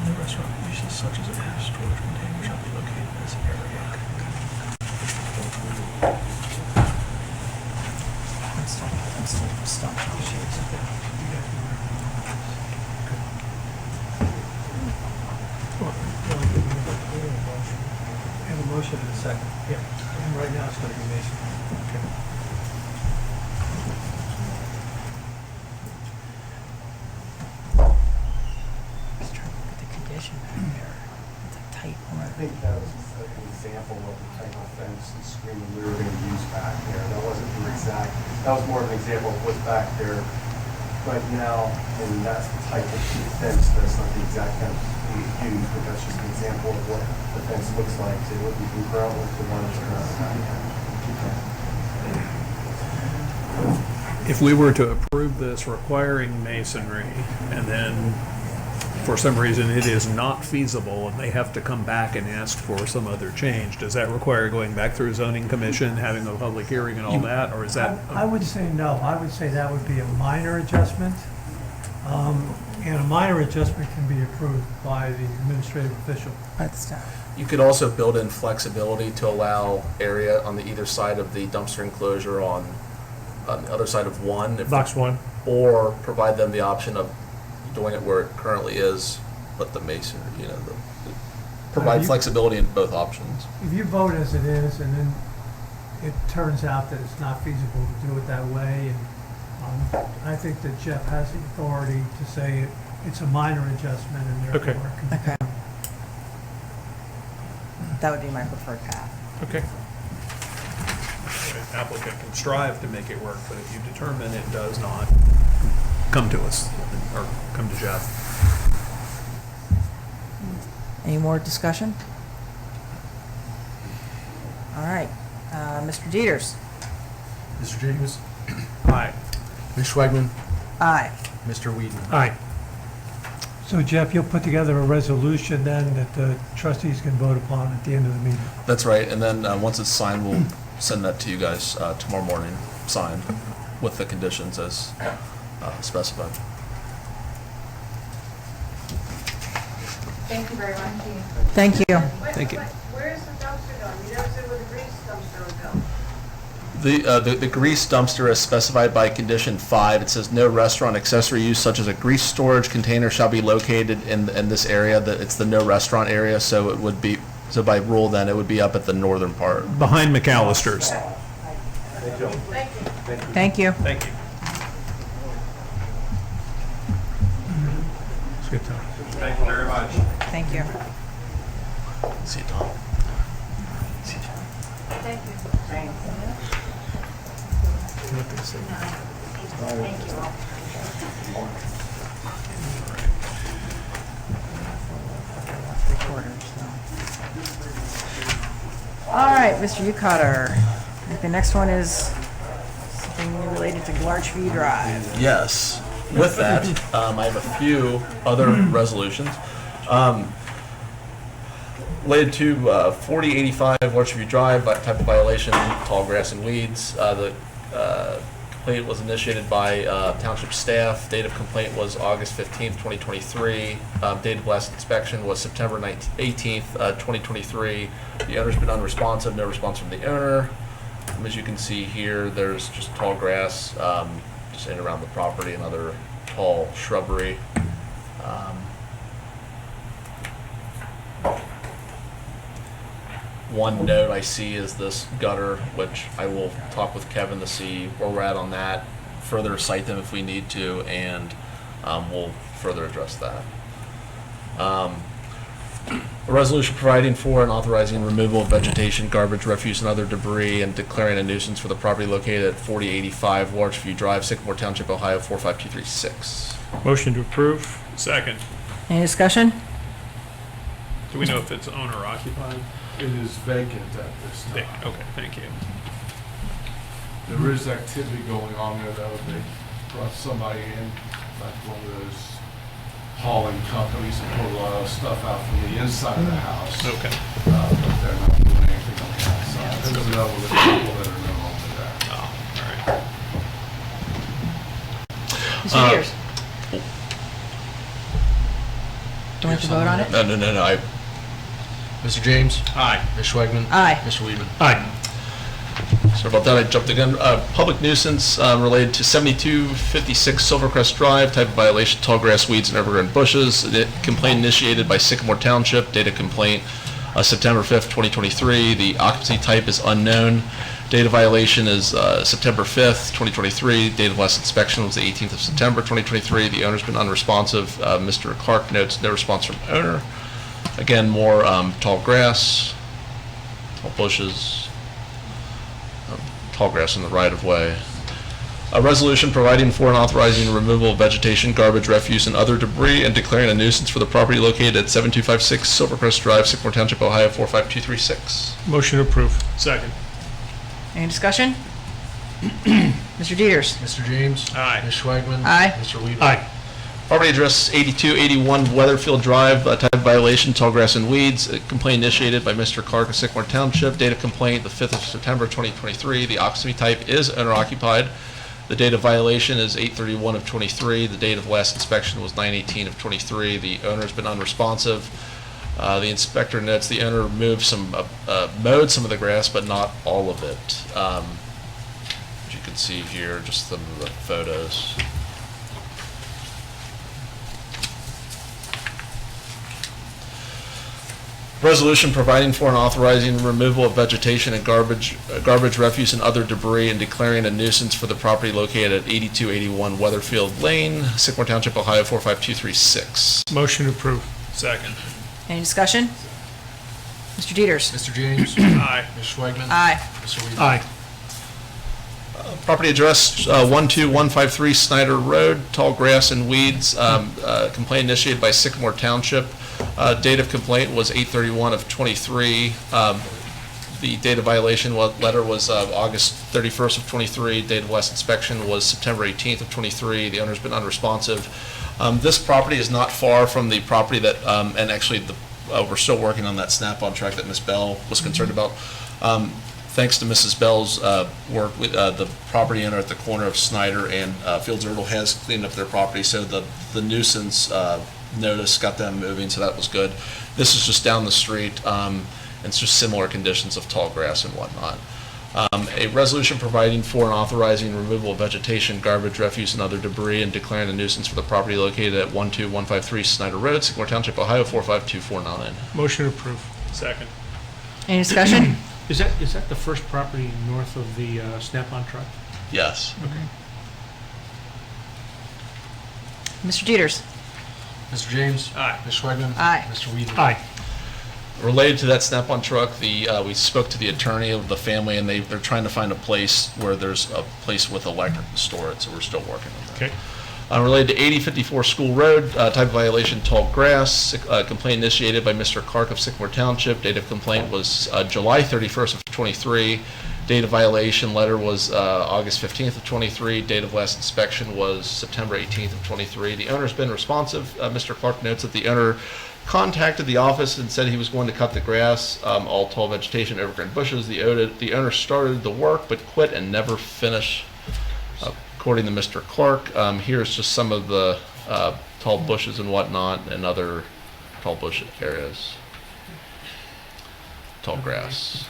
Speaker 6: No restaurant uses such as a storage container shall be located in this area.
Speaker 1: I'm still stumped.
Speaker 7: Have a motion in a second. Yeah. And right now it's going to be Mason.
Speaker 1: Just trying to look at the condition back there. It's a tight
Speaker 11: I
Speaker 1: corner.
Speaker 11: think that was an example of the type of fence and screening we were going to use back there. That wasn't the exact, that was more of an example of what's back there right now, and that's the type of fence. That's not the exact fence we use, but that's just an example of what the fence looks like. So it would be congruent with the one that's currently back there.
Speaker 9: If we were to approve this requiring masonry, and then for some reason it is not feasible and they have to come back and ask for some other change, does that require going back through zoning commission, having a public hearing and all that, or is that?
Speaker 7: I would say no. I would say that would be a minor adjustment. And a minor adjustment can be approved by the administrative official.
Speaker 6: You could also build in flexibility to allow area on the either side of the dumpster enclosure on the other side of one.
Speaker 4: Box 1.
Speaker 6: Or provide them the option of doing it where it currently is, but the mason, provide flexibility in both options.
Speaker 7: If you vote as it is, and then it turns out that it's not feasible to do it that way, and I think that Jeff has the authority to say it's a minor adjustment and therefore.
Speaker 4: Okay.
Speaker 1: Okay. That would be my preferred path.
Speaker 4: Okay.
Speaker 9: An applicant can strive to make it work, but if you determine it does not, come to us, or come to Jeff.
Speaker 1: Any more discussion? All right, Mr. Dieters.
Speaker 11: Mr. James?
Speaker 9: Aye.
Speaker 11: Ms. Schwegman?
Speaker 1: Aye.
Speaker 11: Mr. Whedon?
Speaker 4: Aye.
Speaker 7: So Jeff, you'll put together a resolution then that the trustees can vote upon at the end of the meeting.
Speaker 6: That's right, and then once it's signed, we'll send that to you guys tomorrow morning, signed, with the conditions as specified.
Speaker 5: Thank you very much.
Speaker 1: Thank you.
Speaker 9: Thank you.
Speaker 12: Where is the dumpster going? You never said where the grease dumpster would go.
Speaker 6: The grease dumpster is specified by condition 5. It says no restaurant accessory use such as a grease storage container shall be located in this area. That it's the no restaurant area, so it would be, so by rule then it would be up at the northern part.
Speaker 9: Behind McAllister's.
Speaker 1: Thank you.
Speaker 9: Thank you.
Speaker 4: It's good time.
Speaker 11: Thank you very much.
Speaker 1: Thank you.
Speaker 6: See you, Tom.
Speaker 5: Thank you.
Speaker 1: All right, Mr. Ucotter. I think the next one is something related to Larchview Drive.
Speaker 6: Yes. With that, I have a few other resolutions. Related to 4085 Larchview Drive, type of violation, tall grass and weeds. The complaint was initiated by Township staff. Date of complaint was August 15th, 2023. Date of last inspection was September 18th, 2023. The owner's been unresponsive, no response from the owner. As you can see here, there's just tall grass just in and around the property and other tall shrubbery. One note I see is this gutter, which I will talk with Kevin to see where we're at on that, further cite them if we need to, and we'll further address that. A resolution providing for and authorizing removal of vegetation, garbage, refuse, and other debris, and declaring a nuisance for the property located at 4085 Larchview Drive, Sycamore Township, Ohio 45236.
Speaker 4: Motion to approve.
Speaker 9: Second.
Speaker 1: Any discussion?
Speaker 9: Do we know if it's owner occupied?
Speaker 2: It is vacant at this time.
Speaker 9: Okay, thank you.
Speaker 2: There is activity going on there though. They brought somebody in, like one of those hauling companies, and pulled a lot of stuff out from the inside of the house.
Speaker 9: Okay.
Speaker 2: But they're not doing anything on the outside. There's another with people that are no longer there.
Speaker 9: Oh, all right.
Speaker 1: Mr. Peters? Do we have to vote on it?
Speaker 6: No. Mr. James?
Speaker 9: Aye.
Speaker 6: Ms. Schwegman?
Speaker 1: Aye.
Speaker 6: Mr. Weedman?
Speaker 4: Aye.
Speaker 6: Sorry about that, I jumped the gun. Public nuisance related to 7256 Silvercrest Drive, type of violation, tall grass, weeds, and evergreen bushes. Complaint initiated by Sycamore Township, date of complaint September 5th, 2023. The occupancy type is unknown. Date of violation is September 5th, 2023. Date of last inspection was the 18th of September, 2023. The owner's been unresponsive. Mr. Clark notes no response from owner. Again, more tall grass, tall bushes, tall grass in the right-of-way. A resolution providing for and authorizing the removal of vegetation, garbage, refuse, and other debris, and declaring a nuisance for the property located at 7256 Silvercrest Drive, Sycamore Township, Ohio 45236.
Speaker 4: Motion to approve. Second.
Speaker 1: Any discussion? Mr. Dieters?
Speaker 6: Mr. James?
Speaker 9: Aye.
Speaker 6: Ms. Schwegman?
Speaker 1: Aye.
Speaker 6: Mr. Weedman?
Speaker 4: Aye.
Speaker 6: Property address 8281 Weatherfield Drive, type of violation, tall grass and weeds. A complaint initiated by Mr. Clark of Sycamore Township. Date of complaint the 5th of September 2023. The occupancy type is owner occupied. The date of violation is 8/31 of 23. The date of last inspection was 9/18 of 23. The owner's been unresponsive. The inspector notes the owner mowed some of the grass, but not all of it. As you can see here, just some of the photos. Resolution providing for and authorizing removal of vegetation and garbage, refuse, and other debris, and declaring a nuisance for the property located at 8281 Weatherfield Lane, Sycamore Township, Ohio 45236.
Speaker 4: Motion to approve.
Speaker 9: Second.
Speaker 1: Any discussion? Mr. Dieters?
Speaker 6: Mr. James?
Speaker 9: Aye.
Speaker 6: Ms. Schwegman?
Speaker 1: Aye.
Speaker 6: Mr. Weedman?
Speaker 4: Aye.
Speaker 6: Property address 12153 Snyder Road, tall grass and weeds. Complaint initiated by Sycamore Township. Date of complaint was 8/31 of 23. The date of violation letter was August 31st of 23. Date of last inspection was September 18th of 23. The owner's been unresponsive. This property is not far from the property that, and actually we're still working on that snap-on track that Ms. Bell was concerned about. Thanks to Mrs. Bell's work, with the property owner at the corner of Snyder and Fields Erdel has cleaned up their property, so the nuisance notice got them moving, so that was good. This is just down the street, and it's just similar conditions of tall grass and whatnot. A resolution providing for and authorizing removal of vegetation, garbage, refuse, and other debris, and declaring a nuisance for the property located at 12153 Snyder Road, Sycamore Township, Ohio 45249.
Speaker 4: Motion to approve.
Speaker 9: Second.
Speaker 1: Any discussion?
Speaker 4: Is that the first property north of the Snap-on truck?
Speaker 6: Yes.
Speaker 1: Mr. Dieters?
Speaker 6: Mr. James?
Speaker 9: Aye.
Speaker 6: Ms. Schwegman?
Speaker 1: Aye.
Speaker 6: Mr. Weedman?
Speaker 4: Aye.
Speaker 6: Related to that Snap-on truck, we spoke to the attorney of the family, and they're trying to find a place where there's a place with electric to store it, so we're still working on that.
Speaker 4: Okay.
Speaker 6: Related to 8054 School Road, type of violation, tall grass, complaint initiated by Mr. Clark of Sycamore Township. Date of complaint was July 31st of 23. Date of violation letter was August 15th of 23. Date of last inspection was September 18th of 23. The owner's been responsive. Mr. Clark notes that the owner contacted the office and said he was going to cut the grass, all tall vegetation, evergreen bushes. The owner started the work but quit and never finished, according to Mr. Clark. Here's just some of the tall bushes and whatnot and other tall bush areas. Tall grass.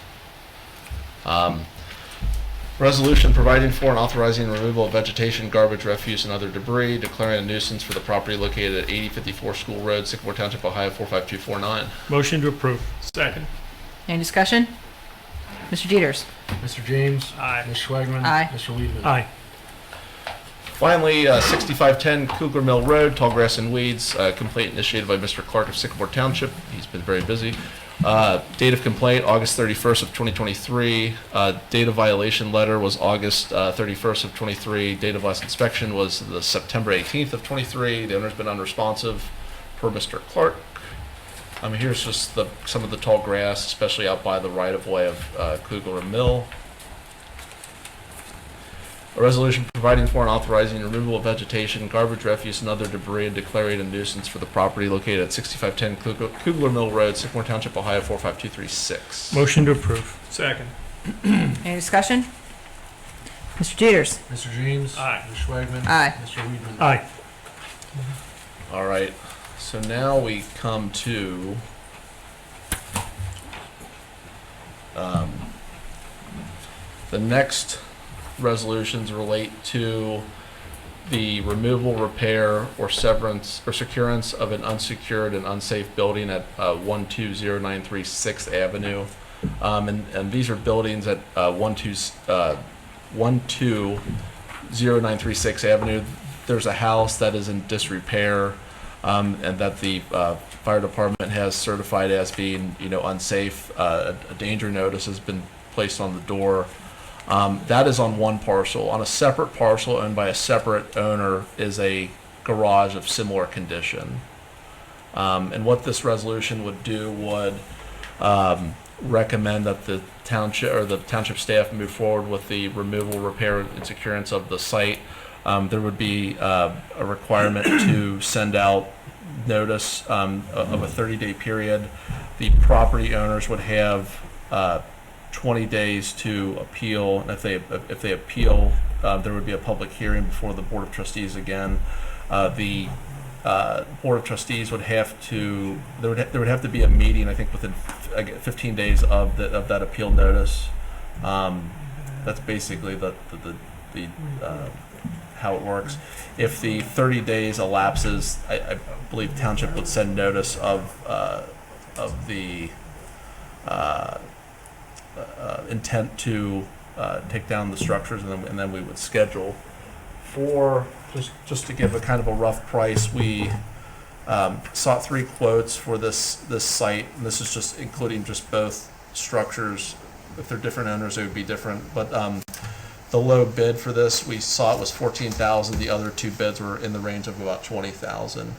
Speaker 6: Resolution providing for and authorizing removal of vegetation, garbage, refuse, and other debris, declaring a nuisance for the property located at 8054 School Road, Sycamore Township, Ohio 45249.
Speaker 4: Motion to approve.
Speaker 9: Second.
Speaker 1: Any discussion? Mr. Dieters.
Speaker 3: Mr. James.
Speaker 9: Aye.
Speaker 3: Ms. Schwagman.
Speaker 1: Aye.
Speaker 3: Mr. Weedman.
Speaker 4: Aye.
Speaker 6: Finally, 6510 Cougar Mill Road, tall grass and weeds, complaint initiated by Mr. Clark of Sycamore Township. He's been very busy. Date of complaint, August 31st of 2023. Date of violation letter was August 31st of 23. Date of last inspection was the September 18th of 23. The owner's been unresponsive per Mr. Clark. Here's just some of the tall grass, especially out by the right-of-way of Cougar Mill. A resolution providing for and authorizing removal of vegetation, garbage, refuse, and other debris, and declaring a nuisance for the property located at 6510 Kugler Mill Road, Sycamore Township, Ohio 45236.
Speaker 4: Motion to approve.
Speaker 9: Second.
Speaker 1: Any discussion? Mr. Dieters.
Speaker 3: Mr. James.
Speaker 9: Aye.
Speaker 3: Ms. Schwagman.
Speaker 1: Aye.
Speaker 3: Mr. Weedman.
Speaker 4: Aye.
Speaker 6: All right, so now we come to the next resolutions relate to the removal, repair, or severance or securance of an unsecured and unsafe building at 12093 6th Avenue. And these are buildings at 12093 6th Avenue. There's a house that is in disrepair, and that the fire department has certified as being, unsafe. A danger notice has been placed on the door. That is on one parcel. On a separate parcel owned by a separate owner is a garage of similar condition. And what this resolution would do would recommend that the township staff move forward with the removal, repair, and securance of the site. There would be a requirement to send out notice of a 30-day period. The property owners would have 20 days to appeal, and if they appeal, there would be a public hearing before the Board of Trustees again. The Board of Trustees would have to there would have to be a meeting, I think, within 15 days of that appeal notice. That's basically the how it works. If the 30 days elapses, I believe the township would send notice of the intent to take down the structures, and then we would schedule for, just to give a kind of a rough price, we sought 3 quotes for this site, and this is just including just both structures. If they're different owners, it would be different, but the low bid for this we saw it was $14,000. The other 2 bids were in the range of about $20,000.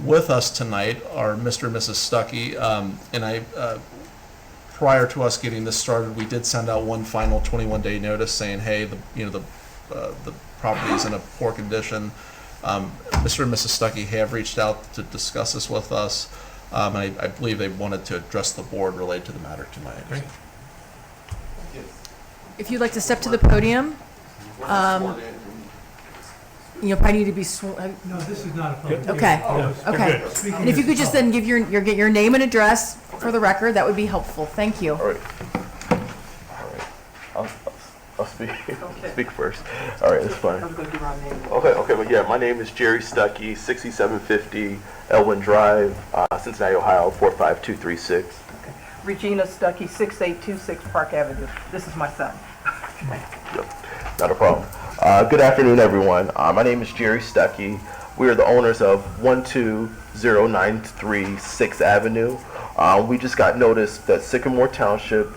Speaker 6: With us tonight are Mr. and Mrs. Stuckey, and I. Prior to us getting this started, we did send out one final 21-day notice saying, hey, the property is in a poor condition. Mr. and Mrs. Stuckey have reached out to discuss this with us, and I believe they wanted to address the board related to the matter tonight.
Speaker 4: Great.
Speaker 1: If you'd like to step to the podium, probably need to be sworn.
Speaker 7: No, this is not a public hearing.
Speaker 1: Okay,
Speaker 7: Yes.
Speaker 1: okay.
Speaker 7: Speaking
Speaker 1: And if you
Speaker 7: as-
Speaker 1: could just then give your name and address for the record, that would be helpful. Thank you.
Speaker 13: All right. I'll speak first. All right, that's fine. Okay, but yeah, my name is Jerry Stuckey, 6750 Elwyn Drive, Cincinnati, Ohio, 45236.
Speaker 12: Regina Stuckey, 6826 Park Avenue. This is my son.
Speaker 13: Yep, not a problem. Good afternoon, everyone. My name is Jerry Stuckey. We are the owners of 12093 6th Avenue. We just got notice that Sycamore Township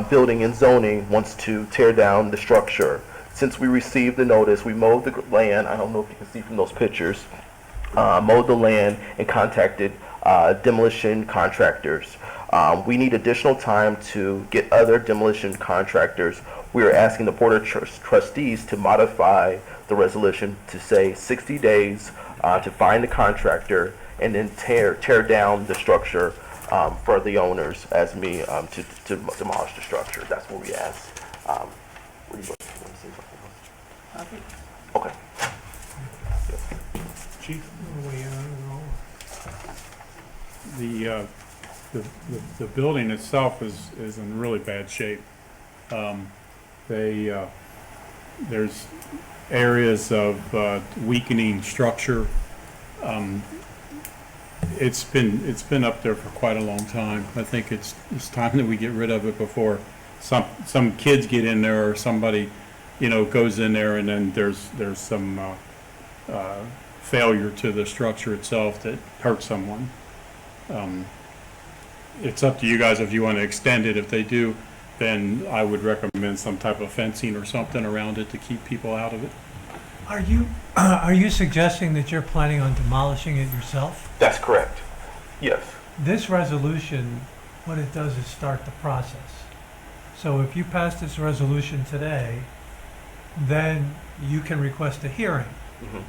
Speaker 13: Building and Zoning wants to tear down the structure. Since we received the notice, we mowed the land. I don't know if you can see from those pictures. Mowed the land and contacted demolition contractors. We need additional time to get other demolition contractors. We are asking the Board of Trustees to modify the resolution to say 60 days to find the contractor and then tear down the structure for the owners as me to demolish the structure. That's what we ask. What do you want to say something else? Okay.
Speaker 4: Chief,
Speaker 14: The building itself is in really bad shape. There's areas of weakening structure. It's been up there for quite a long time. I think it's time that we get rid of it before some kids get in there or somebody, goes in there and then there's some failure to the structure itself that hurts someone. It's up to you guys if you want to extend it. If they do, then I would recommend some type of fencing or something around it to keep people out of it.
Speaker 7: Are you suggesting that you're planning on demolishing it yourself?
Speaker 13: That's correct. Yes.
Speaker 7: This resolution, what it does is start the process. So if you pass this resolution today, then you can request a hearing.
Speaker 13: Mm-hmm.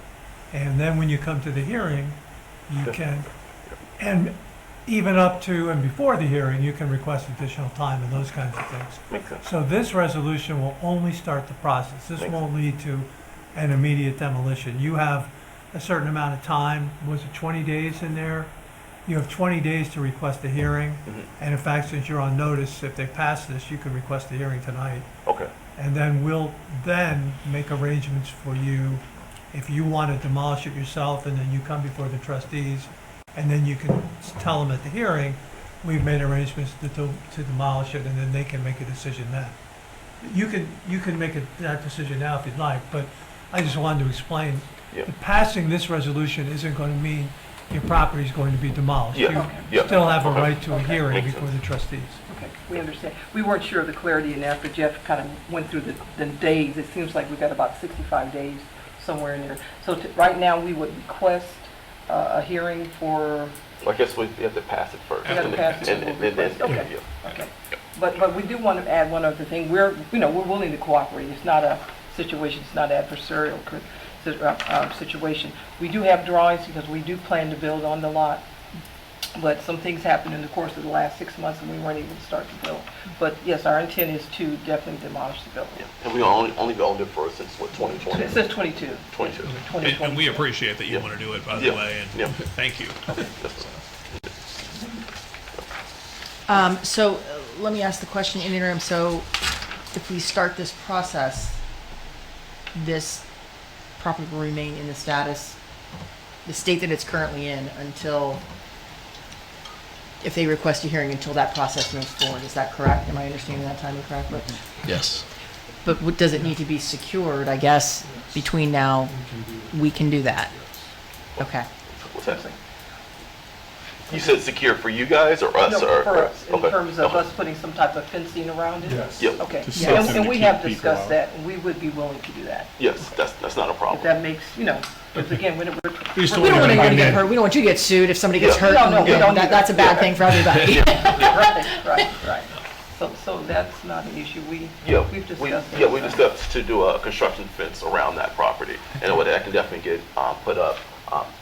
Speaker 7: And then when you come to the hearing, you can, and even up to and before the hearing, you can request additional time and those kinds of things.
Speaker 13: Makes sense.
Speaker 7: So this resolution will only start the process. This won't lead to an immediate demolition. You have a certain amount of time. Was it 20 days in there? You have 20 days to request a hearing.
Speaker 13: Mm-hmm.
Speaker 7: And in fact, since you're on notice, if they pass this, you can request a hearing tonight.
Speaker 13: Okay.
Speaker 7: And then we'll then make arrangements for you if you want to demolish it yourself, and then you come before the trustees, and then you can tell them at the hearing, we've made arrangements to demolish it, and then they can make a decision then. You can make that decision now if you'd like, but I just wanted to explain, that passing this resolution isn't going to mean your property is going to be demolished.
Speaker 13: Yeah.
Speaker 7: You still have a right to a
Speaker 12: Okay.
Speaker 7: hearing
Speaker 13: Makes
Speaker 7: before the trustees.
Speaker 12: Okay, we understand. We weren't sure of the clarity in that, but Jeff kind of went through the days. It seems like we've got about 65 days somewhere in there. So right now, we would request a hearing for...
Speaker 13: Well, I guess we have to pass it first.
Speaker 12: We have to pass it.
Speaker 13: And then,
Speaker 12: Okay.
Speaker 13: yeah.
Speaker 12: Okay. But we do want to add one other thing. We're willing to cooperate. It's not a situation, it's not adversarial situation. We do have drawings because we do plan to build on the lot. But some things happened in the course of the last 6 months and we weren't able to start to build. But yes, our intent is to definitely demolish the building.
Speaker 13: Yeah. And we only owned it for since, what, 2020?
Speaker 12: It says 22.
Speaker 13: 22.
Speaker 9: And we appreciate that you want to do it, by the way, and thank you.
Speaker 1: So let me ask the question in the interim. So if we start this process, this property will remain in the state that it's currently in until, if they request a hearing, until that process moves forward. Is that correct? Am I understanding that timing correctly?
Speaker 6: Yes.
Speaker 1: But does it need to be secured, I guess, between now? We can do that. Okay.
Speaker 13: What's that saying? You said secure for you guys or us?
Speaker 12: No,
Speaker 13: or
Speaker 12: for us, in
Speaker 13: okay.
Speaker 12: terms of
Speaker 13: Okay.
Speaker 12: us putting some type of fencing around it?
Speaker 2: Yes.
Speaker 13: Yep.
Speaker 12: Okay,
Speaker 2: Just
Speaker 12: yeah,
Speaker 2: something
Speaker 12: and
Speaker 2: to
Speaker 12: we
Speaker 2: keep
Speaker 12: have
Speaker 2: people
Speaker 12: discussed
Speaker 2: out.
Speaker 12: that, and we would be willing to do that.
Speaker 13: Yes, that's not a
Speaker 12: If
Speaker 13: problem.
Speaker 12: that makes, because again, we're
Speaker 1: We don't want anybody to get hurt. We don't want you to get sued if somebody gets hurt.
Speaker 12: No, we don't either.
Speaker 1: That's a bad thing for everybody.
Speaker 12: Right. So that's not an issue. We've discussed that.
Speaker 13: Yeah, we discussed to do a construction fence around that property, and that can definitely get put up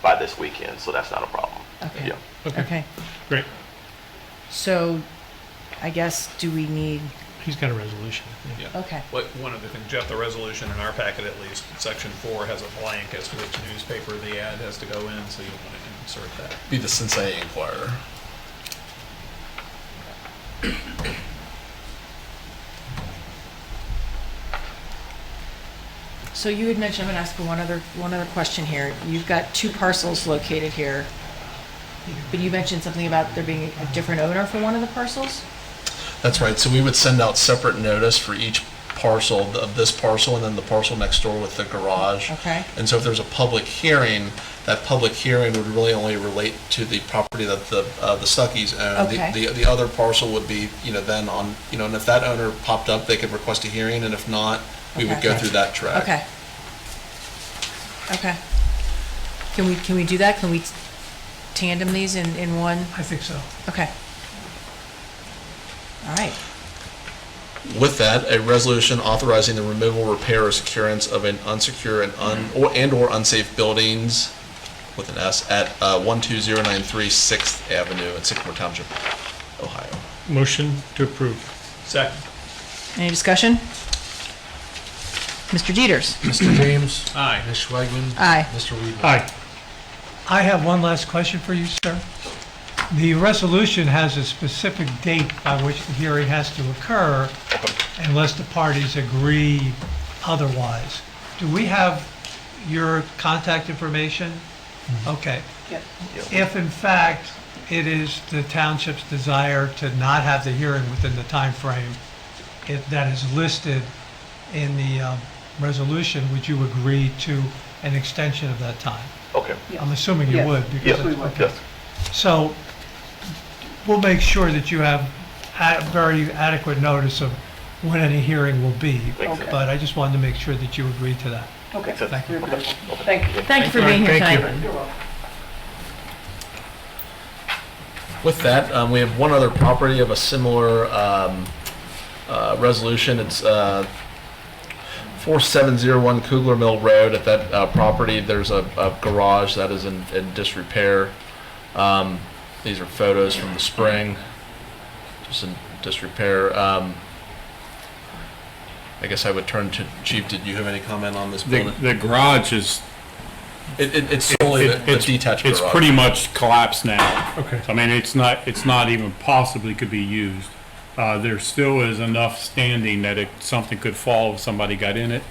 Speaker 13: by this weekend, so that's not a problem.
Speaker 1: Okay.
Speaker 13: Yeah.
Speaker 1: Okay.
Speaker 4: Great.
Speaker 1: So, I guess, do we need,
Speaker 4: He's got a resolution.
Speaker 9: Yeah.
Speaker 1: okay.
Speaker 9: One other thing, Jeff, the resolution in our packet at least, section 4 has a blank as to which newspaper the ad has to go in, so you want to insert that.
Speaker 6: Be the Cincinnati Enquirer.
Speaker 1: So you had mentioned, I'm going to ask for one other question here. You've got 2 parcels located here, but you mentioned something about there being a different owner for one of the parcels?
Speaker 6: That's right. So we would send out separate notice for each parcel of this parcel and then the parcel next door with the garage.
Speaker 1: Okay.
Speaker 6: And so if there's a public hearing, that public hearing would really only relate to the property that the Stuckies own.
Speaker 1: Okay.
Speaker 6: The other parcel would be, then on, and if that owner popped up, they could request a hearing, and if not, we would go
Speaker 1: Okay.
Speaker 6: through that track.
Speaker 1: Okay. Okay. Can we do that? Can we tandem these in one?
Speaker 7: I think so.
Speaker 1: Okay. All right.
Speaker 6: With that, a resolution authorizing the removal, repair, or securance of an unsecured and/or unsafe buildings with an S at 12093 6th Avenue in Sycamore Township, Ohio.
Speaker 4: Motion to approve.
Speaker 9: Second.
Speaker 1: Any discussion? Mr. Dieters.
Speaker 10: Mr. James.
Speaker 9: Aye.
Speaker 10: Ms. Schwagman.
Speaker 1: Aye.
Speaker 10: Mr. Weedman.
Speaker 4: Aye.
Speaker 7: I have one last question for you, sir. The resolution has a specific date by which the hearing has to occur unless the parties agree otherwise. Do we have your contact information? Okay.
Speaker 12: Yes.
Speaker 7: If in fact it is the township's desire to not have the hearing within the time frame that is listed in the resolution, would you agree to an extension of that time?
Speaker 13: Okay.
Speaker 7: I'm assuming you
Speaker 12: Yes.
Speaker 7: would. because
Speaker 13: Yes,
Speaker 12: we
Speaker 7: it's-
Speaker 12: would.
Speaker 7: okay.
Speaker 13: yes.
Speaker 7: So we'll make sure that you have very adequate notice of when any hearing will be.
Speaker 13: Makes sense.
Speaker 7: But I just wanted to make sure that you agreed to that.
Speaker 12: Okay.
Speaker 13: Makes sense.
Speaker 7: Thank you.
Speaker 12: Thank you.
Speaker 1: Thank you for being here
Speaker 4: Thank you.
Speaker 1: tonight.
Speaker 12: You're welcome.
Speaker 6: With that, we have one other property of a similar resolution. It's 4701 Kugler Mill Road. At that property, there's a garage that is in disrepair. These are photos from the spring, just in disrepair. I guess I would turn to Chief. Did you have any comment on this building?
Speaker 14: The garage is,
Speaker 6: It's solely the detached garage.
Speaker 14: it's pretty much collapsed now.
Speaker 4: Okay.
Speaker 14: I mean, it's not even possibly could be used. There still is enough standing that something could fall if somebody got in it.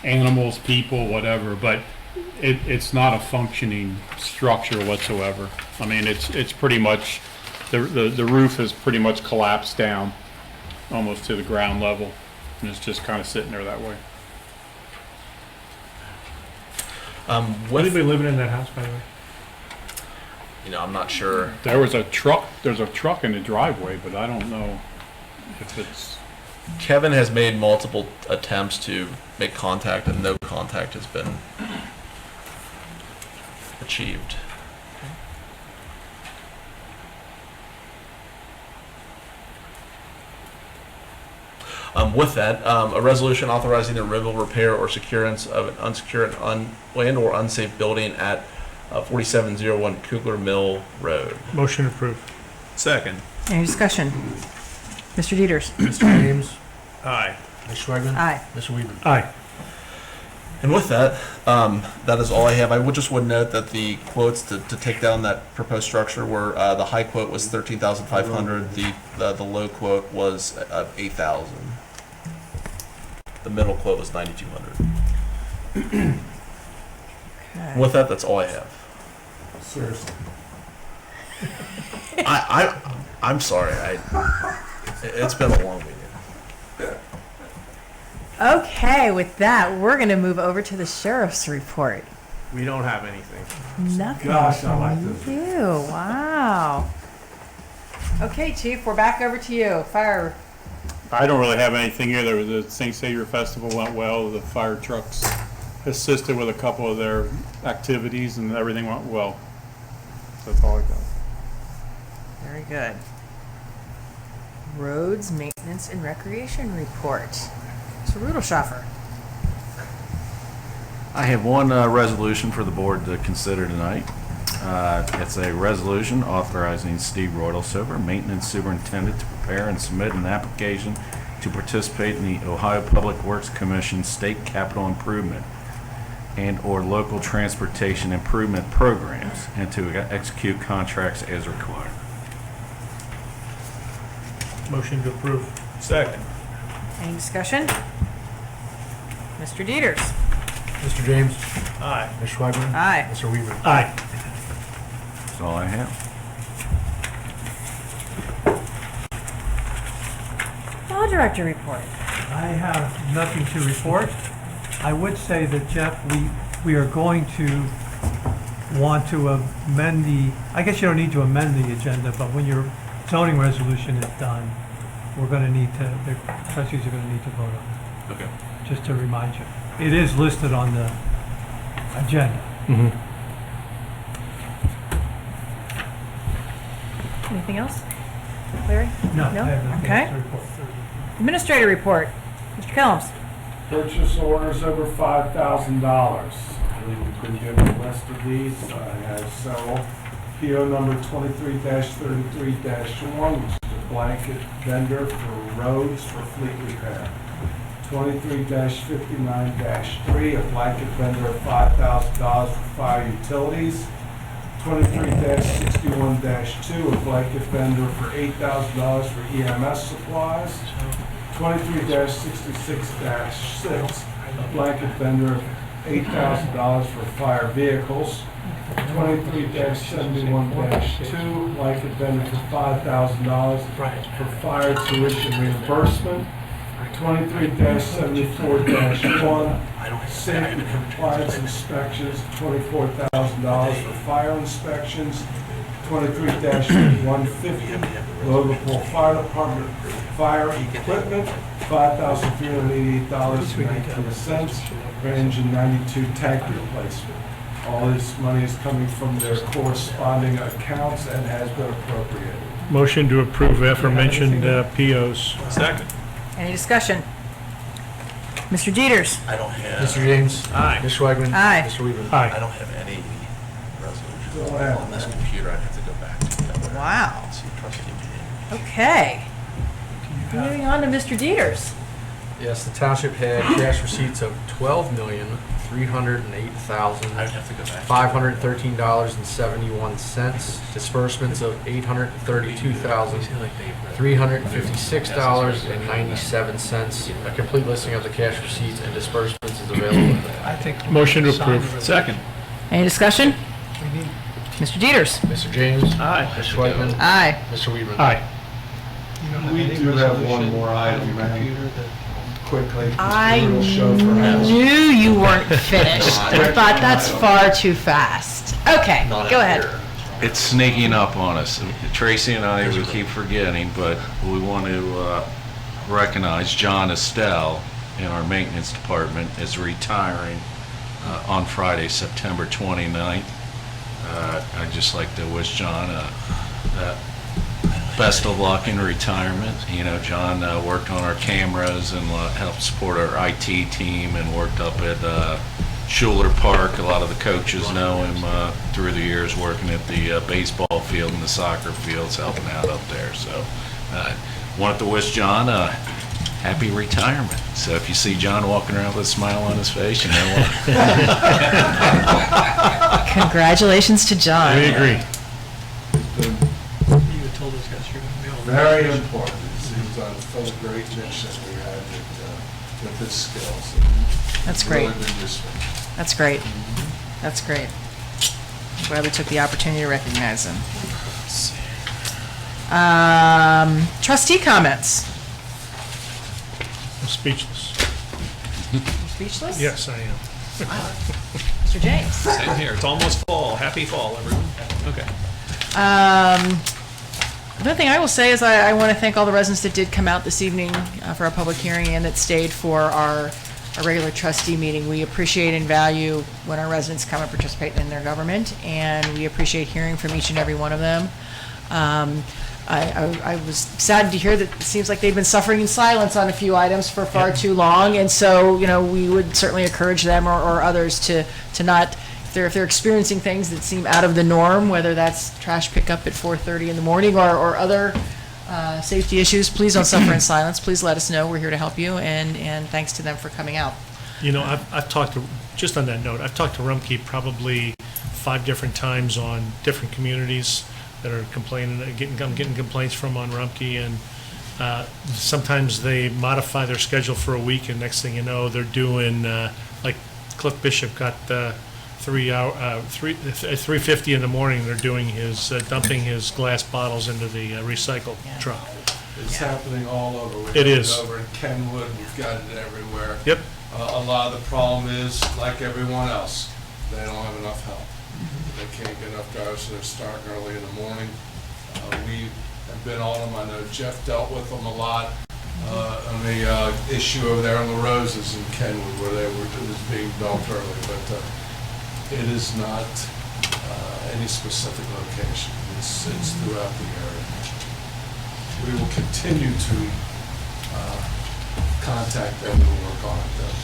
Speaker 14: Animals, people, whatever, but it's not a functioning structure whatsoever. I mean, it's pretty much, the roof is pretty much collapsed down almost to the ground level, and it's just kind of sitting there that way.
Speaker 6: With,
Speaker 4: Anybody living in that house, by the way?
Speaker 6: I'm not sure.
Speaker 14: There's a truck in the driveway, but I don't know if it's,
Speaker 6: Kevin has made multiple attempts to make contact, and no contact has been achieved. With that, a resolution authorizing the removal, repair, or securance of an unsecured and/or unsafe building at 4701 Kugler Mill Road.
Speaker 4: Motion approved.
Speaker 9: Second.
Speaker 1: Any discussion? Mr. Dieters.
Speaker 10: Mr. James.
Speaker 9: Aye.
Speaker 10: Ms. Schwagman.
Speaker 1: Aye.
Speaker 10: Mr. Weedman.
Speaker 4: Aye.
Speaker 6: And with that, that is all I have. I would note that the quotes to take down that proposed structure were, the high quote was 13,500, the low quote was 8,000. The middle quote was 9,200.
Speaker 1: Okay.
Speaker 6: With that, that's all I have.
Speaker 2: Seriously.
Speaker 6: I'm sorry. It's been a long weekend.
Speaker 1: Okay, with that, we're going to move over to the sheriff's report.
Speaker 9: We don't have anything.
Speaker 1: Nothing.
Speaker 2: Gosh, I like this.
Speaker 1: You. Wow. Okay, Chief, we're back over to you. Fire.
Speaker 14: I don't really have anything either. The St. Savior Festival went well. The fire trucks assisted with a couple of their activities, and everything went well. That's all I got.
Speaker 1: Very good. Roads, maintenance, and recreation report. Mr. Rudelschaffer.
Speaker 15: I have one resolution for the board to consider tonight. It's a resolution authorizing Steve Roydelsilver, Maintenance Superintendent, to prepare and submit an application to participate in the Ohio Public Works Commission State Capital Improvement and/or local transportation improvement programs, and to execute contracts as required.
Speaker 4: Motion to approve.
Speaker 9: Second.
Speaker 1: Any discussion? Mr. Dieters.
Speaker 10: Mr. James.
Speaker 9: Aye.
Speaker 10: Ms. Schwagman.
Speaker 1: Aye.
Speaker 10: Mr. Weedman.
Speaker 4: Aye.
Speaker 15: That's all I have.
Speaker 1: Law Director report.
Speaker 7: I have nothing to report. I would say that, Jeff, we are going to want to amend I guess you don't need to amend the agenda, but when your zoning resolution is done, the trustees are going to need to vote on it.
Speaker 6: Okay.
Speaker 7: Just to remind you. It is listed on the agenda.
Speaker 1: Anything else? Larry?
Speaker 7: No.
Speaker 1: No?
Speaker 7: I have nothing
Speaker 1: Okay.
Speaker 7: else to report.
Speaker 1: Administrator report. Mr. Kellums.
Speaker 2: Purchase orders over $5,000. I believe we've been given a list of these. I have several. PO number 23-33-1, which is a blanket vendor for roads for fleet repair. 23-59-3, a blanket vendor of $5,000 for fire utilities. 23-61-2, a blanket vendor for $8,000 for EMS supplies. 23-66-6, a blanket vendor of $8,000 for fire vehicles. 23-71-2, blanket vendor for $5,000 for fire tuition reimbursement. 23-74-1, safety compliance inspections, $24,000 for fire inspections. 23-150, Loganville Fire Department fire equipment, $5,388.19, for engine 92 tank replacement. All this money is coming from their corresponding accounts and has been appropriated.
Speaker 4: Motion to approve aforementioned POs.
Speaker 6: Second.
Speaker 1: Any discussion? Mr. Jeters?
Speaker 6: I don't have.
Speaker 3: Mr. James?
Speaker 9: Aye.
Speaker 3: Mr. Wagman?
Speaker 1: Aye.
Speaker 3: Mr. Weaver?
Speaker 4: Aye.
Speaker 6: I don't have any resolutions
Speaker 2: Go ahead.
Speaker 6: on this computer. I'd have to go back to that.
Speaker 1: Wow.
Speaker 6: See, trustee meeting.
Speaker 1: Okay. Moving on to Mr. Jeters.
Speaker 3: Yes, the township had cash receipts of $12,308,513.71.
Speaker 6: I'd have to go back.
Speaker 3: Disbursements of $832,356.97. A complete listing of the cash receipts and disbursements is available.
Speaker 4: Motion to approve. Second.
Speaker 1: Any discussion? Mr. Jeters?
Speaker 3: Mr. James?
Speaker 4: Aye.
Speaker 3: Mr. Wagman?
Speaker 1: Aye.
Speaker 3: Mr. Weaver?
Speaker 4: Aye.
Speaker 2: We do have one more item, man. Quickly.
Speaker 1: I
Speaker 2: We'll show for house.
Speaker 1: knew you weren't finished. I thought that's far too fast. Okay, go ahead.
Speaker 15: It's sneaking up on us. Tracy and I, we keep forgetting, but we want to recognize John Estelle in our maintenance department is retiring on Friday, September 29th. I'd just like to wish John best of luck in retirement. You know, John worked on our cameras and helped support our IT team and worked up at Schuler Park. A lot of the coaches know him through the years working at the baseball field and the soccer fields, helping out up there. So wanted to wish John a happy retirement. So if you see John walking around with a smile on his face, you know what.
Speaker 1: Congratulations to John.
Speaker 4: We agree.
Speaker 2: Very important. He was on a great mission we had with his skills.
Speaker 1: That's great.
Speaker 2: Really been useful.
Speaker 1: That's great. That's great. I'm glad we took the opportunity to recognize him. Trustee comments.
Speaker 4: I'm speechless.
Speaker 1: Speechless?
Speaker 4: Yes, I am.
Speaker 1: Mr. James.
Speaker 9: Same here. It's almost fall. Happy fall, everyone. Okay.
Speaker 1: Another thing I will say is I want to thank all the residents that did come out this evening for our public hearing and that stayed for our regular trustee meeting. We appreciate and value when our residents come and participate in their government, and we appreciate hearing from each and every one of them. I was saddened to hear that it seems like they've been suffering in silence on a few items for far too long, and so, you know, we would certainly encourage them or others to not, if they're experiencing things that seem out of the norm, whether that's trash pickup at 4:30 in the morning or other safety issues, please don't suffer in silence. Please let us know. We're here to help you, and thanks to them for coming out.
Speaker 4: You know, I've talked to, just on that note, I've talked to Rumpke probably 5 different times on different communities that are complaining, I'm getting complaints from on Rumpke, and sometimes they modify their schedule for a week, and next thing you know, they're doing, like Cliff Bishop got 3:50 in the morning, they're doing his, dumping his glass bottles into the recycle truck.
Speaker 2: It's happening all over.
Speaker 4: It is.
Speaker 2: Over in Kenwood, we've got it everywhere.
Speaker 4: Yep.
Speaker 2: A lot of the problem is, like everyone else, they don't have enough help. They can't get enough drivers, so they're starting early in the morning. We have been on them. I know Jeff dealt with them a lot on the issue over there on the Roses in Kenwood, where it was being built early, but it is not any specific location. It's throughout the area. We will continue to contact them and work on it though.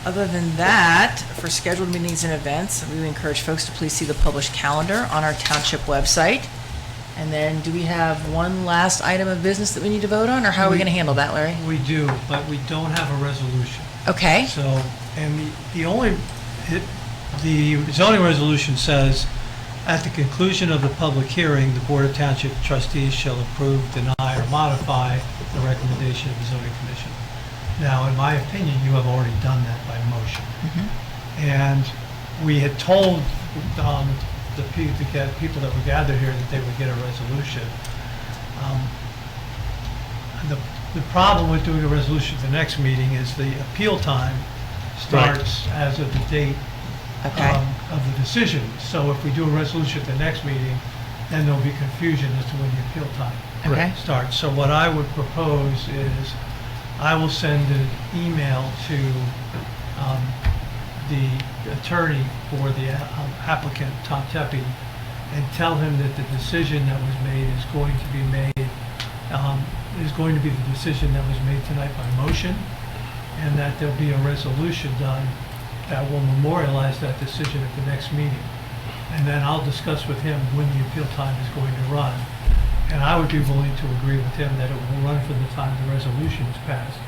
Speaker 1: Other than that, for scheduled meetings and events, we encourage folks to please see the published calendar on our township website. And then, do we have one last item of business that we need to vote on, or how are we going to handle that, Larry?
Speaker 7: We do, but we don't have a resolution.
Speaker 1: Okay.
Speaker 7: So, and the zoning resolution says, at the conclusion of the public hearing, the Board of Township Trustees shall approve, deny, or modify the recommendation of the zoning commission. Now, in my opinion, you have already done that by motion. And we had told the people that were gathered here that they would get a resolution. The problem with doing a resolution at the next meeting is the appeal time starts as of the date of the decision. So if we do a resolution at the next meeting, then there'll be confusion as to when the appeal time starts. So what I would propose is I will send an email to the attorney for the applicant, Tom Tepe, and tell him that the decision that was made is going to be made, is going to be the decision that was made tonight by motion, and that there'll be a resolution done that will memorialize that decision at the next meeting. And then I'll discuss with him when the appeal time is going to run. And I would be willing to agree with him that it will run from the time the resolution is passed.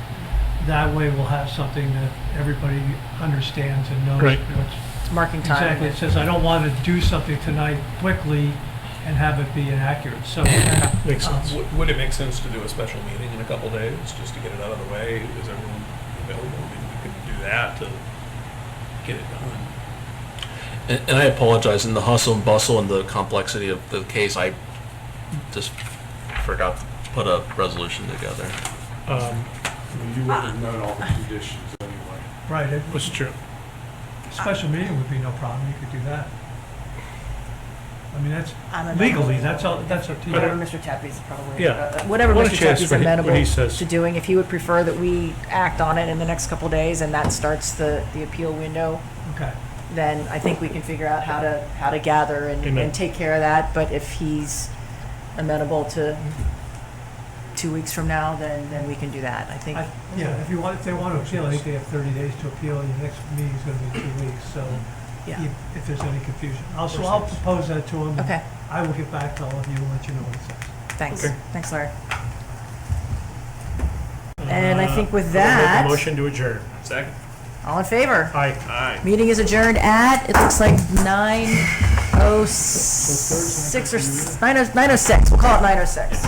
Speaker 7: That way we'll have something that everybody understands and knows.
Speaker 4: Right.
Speaker 1: Marking time.
Speaker 7: Exactly. It says, I don't want to do something tonight quickly and have it be inaccurate. So
Speaker 4: Makes sense.
Speaker 9: Would it make sense to do a special meeting in a couple days, just to get it out of the way? Is everyone available? I mean, we could do that to get it done.
Speaker 6: And I apologize, in the hustle and bustle and the complexity of the case, I just forgot to put a resolution together.
Speaker 2: You would have known all the conditions anyway.
Speaker 7: right,
Speaker 4: That's true.
Speaker 7: a special meeting would be no problem. You could do that. I mean, that's
Speaker 1: I'm
Speaker 7: legally, that's up to you.
Speaker 1: Whatever Mr. Tepe's probably,
Speaker 4: Yeah.
Speaker 1: whatever
Speaker 4: Why
Speaker 1: Mr.
Speaker 4: don't you ask
Speaker 1: Tepe's
Speaker 4: what he
Speaker 1: amenable
Speaker 4: says?
Speaker 1: to doing, if he would prefer that we act on it in the next couple days and that starts the appeal window,
Speaker 7: Okay.
Speaker 1: then I think we can figure out how to gather
Speaker 4: Amen.
Speaker 1: and take care of that. But if he's amenable to 2 weeks from now, then we can do that. I think.
Speaker 7: Yeah, if they want to appeal, I think they have 30 days to appeal, and the next meeting's going to be 2 weeks, so
Speaker 1: Yeah.
Speaker 7: if there's any confusion. So I'll propose that to him.
Speaker 1: Okay.
Speaker 7: I will get back to all of you and let you know what he says.
Speaker 1: Thanks.
Speaker 4: Okay.
Speaker 1: Thanks, Larry. And I think with
Speaker 4: I'll
Speaker 1: that,
Speaker 4: make a motion to adjourn.
Speaker 9: Second.
Speaker 1: all in favor?
Speaker 4: Aye.
Speaker 9: Aye.
Speaker 1: Meeting is adjourned at, it looks like 9:06 or 9:06. We'll call it 9:06.